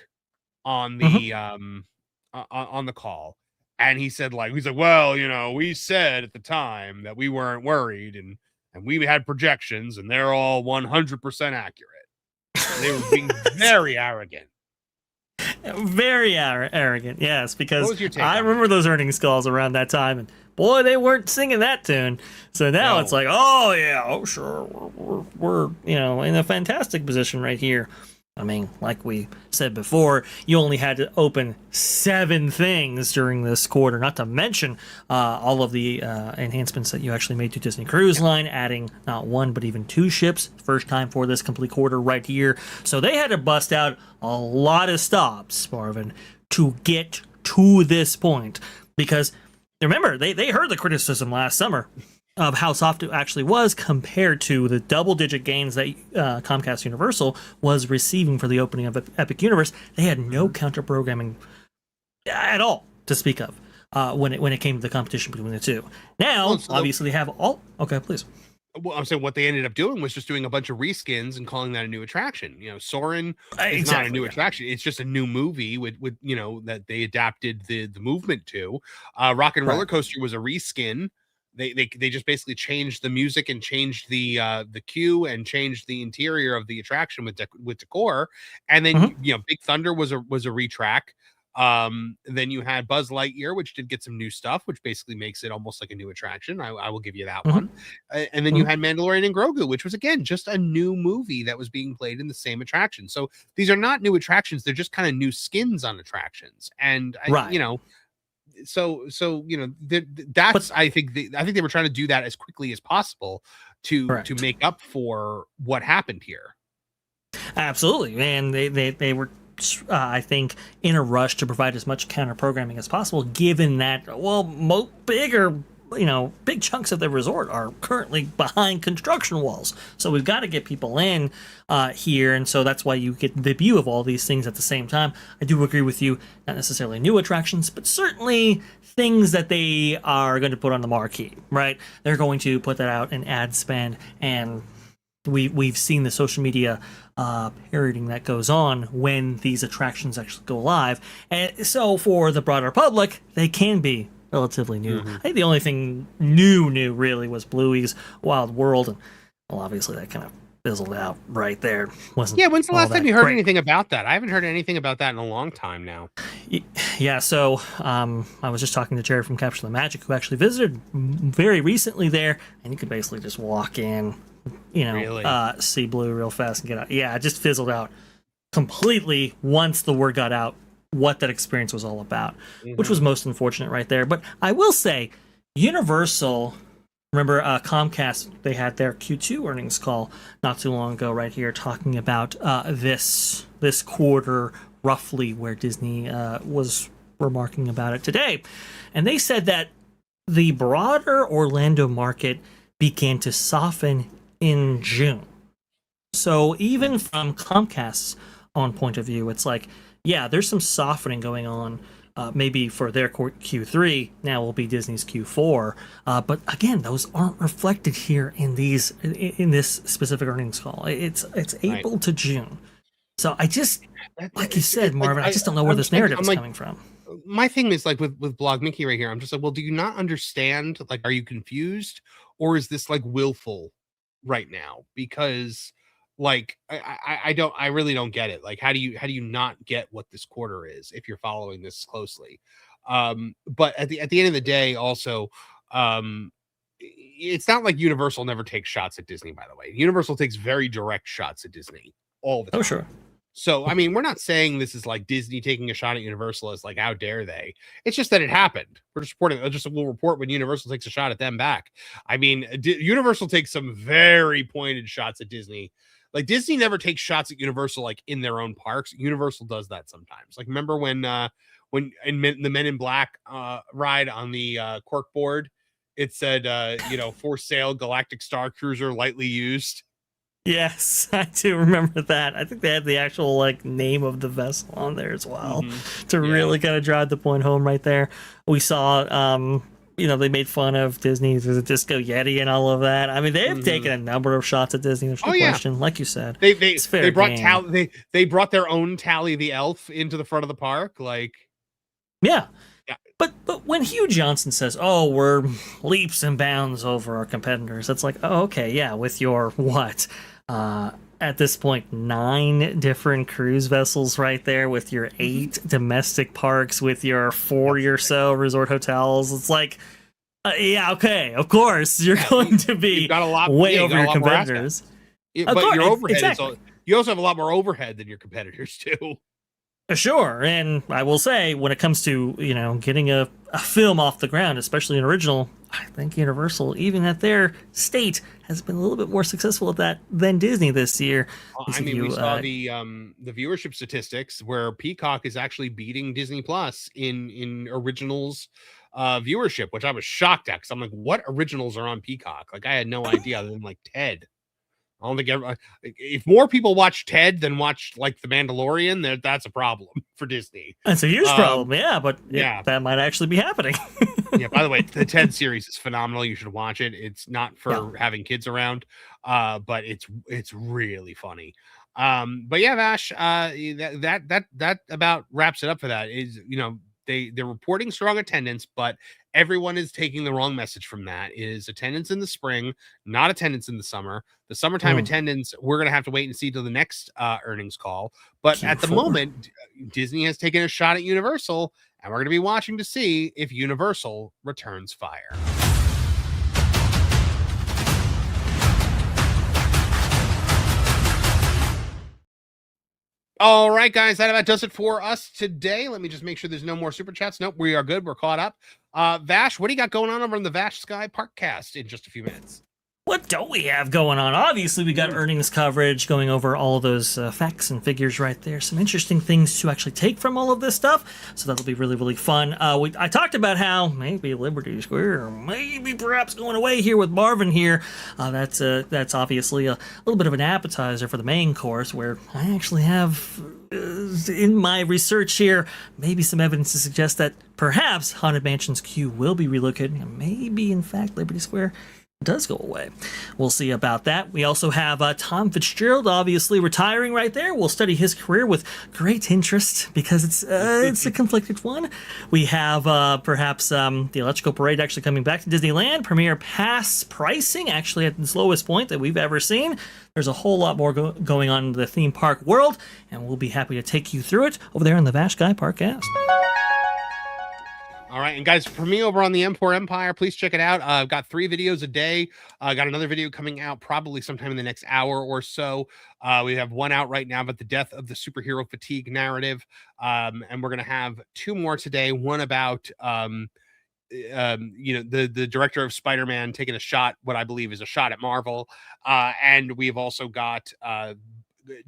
Speaker 1: on the on the call, and he's like, well, you know, we said at the time that we weren't worried and we had projections and they're all 100% accurate. They were being very arrogant.
Speaker 2: Very arrogant, yes, because I
Speaker 1: on
Speaker 2: remember those earnings calls around that time, and boy, they weren't singing that tune. So now it's like, oh yeah, oh sure, we're you know, in a fantastic position right here. I mean, like we said before, you only had to open 7 things during this quarter, not to mention all of the enhancements that you actually made to Disney Cruise Line, adding not 1 but even 2 ships, first time for this complete quarter right here. So they had to bust out a lot of stops, Marvin, to get to this point. Because remember, they heard the criticism last summer of how soft it actually was compared to the double-digit gains that Comcast Universal was receiving for the opening of Epic Universe. They had no counter-programming at all to speak of when it came to the competition between the two. Now, obviously, they have all... Okay, please.
Speaker 1: Well, I'm saying what they ended up doing was just doing a bunch of reskins and calling that a new attraction. You know, Soarin' is not a new attraction. It's just a new movie with you know, that they adapted the movement to. Rock and Roller Coaster was a reskin. They just basically changed the music and changed the queue and changed the interior of the attraction with decor. And then you know, Big Thunder was a retrack. Then you had Buzz Lightyear, which did get some new stuff, which basically makes it almost like a new attraction. I will give you that one. And then you had Mandalorian and Grogu, which was again just a new movie that was being played in the same attraction. So these are not new attractions; they're just kind of new skins on attractions. And you know, so you know, that's I think they were trying to do that as quickly as possible to make up for what happened here.
Speaker 2: Absolutely, and they were, I think, in a rush to provide as much counter programming as possible, given that big chunks of the resort are currently behind construction walls. So we've got to get people in here, and so that's why you get the view of all these things at the same time. I do agree with you, not necessarily new attractions, but certainly things that they are going to put on the marquee, right? They're going to put that out in ad spend, and we've seen the social media parroting that goes on when these attractions actually go live. And so for the broader public, they can be relatively new. I think the only thing new really was Bluey's Wild World, and well, obviously that kind of fizzled out right there. When's
Speaker 1: the last time you heard anything about that? I haven't heard anything about that in a long time now.
Speaker 2: Yeah, so I was just talking to Jerry from Capture the Magic, who actually visited very recently there, and you could basically just walk in, see Blue real fast and get out. Yeah, it just fizzled out completely once the word got out what that experience was all about, which was most unfortunate right there. But I will say, Universal, remember Comcast, they had their Q2 earnings call not too long ago right here, talking about this quarter, roughly where Disney was remarking about it today. And they said that the broader Orlando market began to soften in June. So even from Comcast's own point of view, it's like, yeah, there's some softening going on, maybe for their Q3. Now will be Disney's Q4. But again, those aren't reflected here in this specific earnings call. It's April to June. So I just, like you said, Marvin, I just don't know where this narrative is coming from.
Speaker 1: My thing is like with Blog Mickey right here, I'm just like, well, do you not understand? Like, are you confused, or is this like willful right now? Because like I really don't get it. Like, how do you not get what this quarter is if you're following this closely? But at the end of the day, also, it's not like Universal never takes shots at Disney, by the way. Universal takes very direct shots at Disney all the time.
Speaker 2: Oh, sure.
Speaker 1: So, I mean, we're not saying this is like Disney taking a shot at Universal as like, how dare they? It's just that it happened. We're just reporting. We'll report when Universal takes a shot at them back. I mean, Universal takes some very pointed shots at Disney. Like, Disney never takes shots at Universal like in their own parks. Universal does that sometimes. Like, remember when in the Men in Black ride on the cork board, it said, for sale, Galactic Star Cruiser, lightly used.
Speaker 2: Yes, I do remember that. I think they had the actual like name of the vessel on there as well to really kind of drive the point home right there. We saw, they made fun of Disney, the Disco Yeti and all of that. I mean, they've taken a number of shots at Disney. There's no question. Like you said,
Speaker 1: they brought their own Tally the Elf into the front of the park. Like,
Speaker 2: yeah. But when Hugh Johnson says, "Oh, we're leaps and bounds over our competitors," it's like, oh, okay, yeah, with your what? At this point, 9 different cruise vessels right there, with your 8 domestic parks, with your 40 or so resort hotels. It's like, yeah, okay, of course, you're going to be got a lot, way over your competitors.
Speaker 1: But your overhead you also have a lot more overhead than your competitors too.
Speaker 2: Sure, and I will say, when it comes to, getting a film off the ground, especially an original, I think Universal, even at their state, has been a little bit more successful at that than Disney this year.
Speaker 1: I mean, we saw the viewership statistics where Peacock is actually beating Disney Plus in originals viewership, which I was shocked at, because I'm like, what originals are on Peacock? Like, I had no idea, other than like Ted. I don't think if more people watch Ted than watch like The Mandalorian, that's a problem for Disney.
Speaker 2: That's a huge problem, yeah. But that might actually be happening.
Speaker 1: Yeah. By the way, the Ted series is phenomenal. You should watch it. It's not for having kids around, but it's really funny. But yeah, Vash, that about wraps it up for that. Is they're reporting strong attendance, but everyone is taking the wrong message from that. It is attendance in the spring, not attendance in the summer. The summertime attendance, we're going to have to wait and see till the next earnings call. But Q4. At the moment, Disney has taken a shot at Universal, and we're going to be watching to see if Universal returns fire. All right, guys, that about does it for us today. Let me just make sure there's no more super chats. Nope, we are good. We're caught up. Vash, what do you got going on over in the Vash Sky Parkcast in just a few minutes?
Speaker 2: What don't we have going on? Obviously, we got earnings coverage going over all of those facts and figures right there. Some interesting things to actually take from all of this stuff. So that'll be really, really fun. I talked about how maybe Liberty Square, or maybe perhaps going away here with Marvin here. That's obviously a little bit of an appetizer for the main course, where I actually have, in my research here, maybe some evidence to suggest that perhaps Haunted Mansions Q will be relocated, and maybe, in fact, Liberty Square does go away. We'll see about that. We also have Tom Fitzgerald obviously retiring right there. We'll study his career with great interest because it's a conflicted one. We have perhaps the Electrical Parade actually coming back to Disneyland. Premier pass pricing actually at its lowest point that we've ever seen. There's a whole lot more going on in the theme park world, and we'll be happy to take you through it over there on the Vashkai Parkcast.
Speaker 1: All right, and guys, for me over on the M4 Empire, please check it out. I've got 3 videos a day. I got another video coming out probably sometime in the next hour or so. We have one out right now about the death of the superhero fatigue narrative, and we're going to have 2 more today. One about the director of Spider-Man taking a shot, what I believe is a shot at Marvel, and we've also got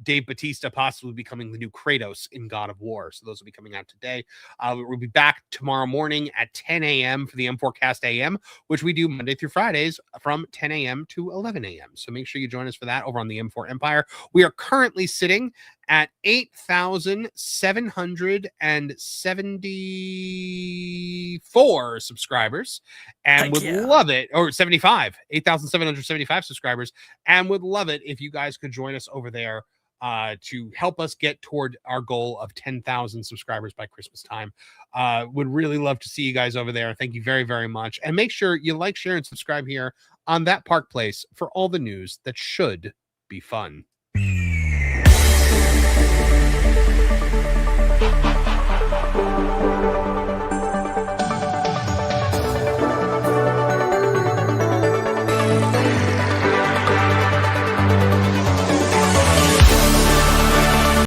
Speaker 1: Dave Bautista possibly becoming the new Kratos in God of War. So those will be coming out today. We'll be back tomorrow morning at 10 a.m. for the M4cast AM, which we do Monday through Fridays from 10 a.m. to 11 a.m. So make sure you join us for that over on the M4 Empire. We are currently sitting at 8,774 subscribers and would love it, or 8,775 subscribers, and would love it if you guys could join us over there to help us get toward our goal of 10,000 subscribers by Christmas time. Would really love to see you guys over there. Thank you very, very much. And make sure you like, share, and subscribe here on That Park Place for all the news that should be fun.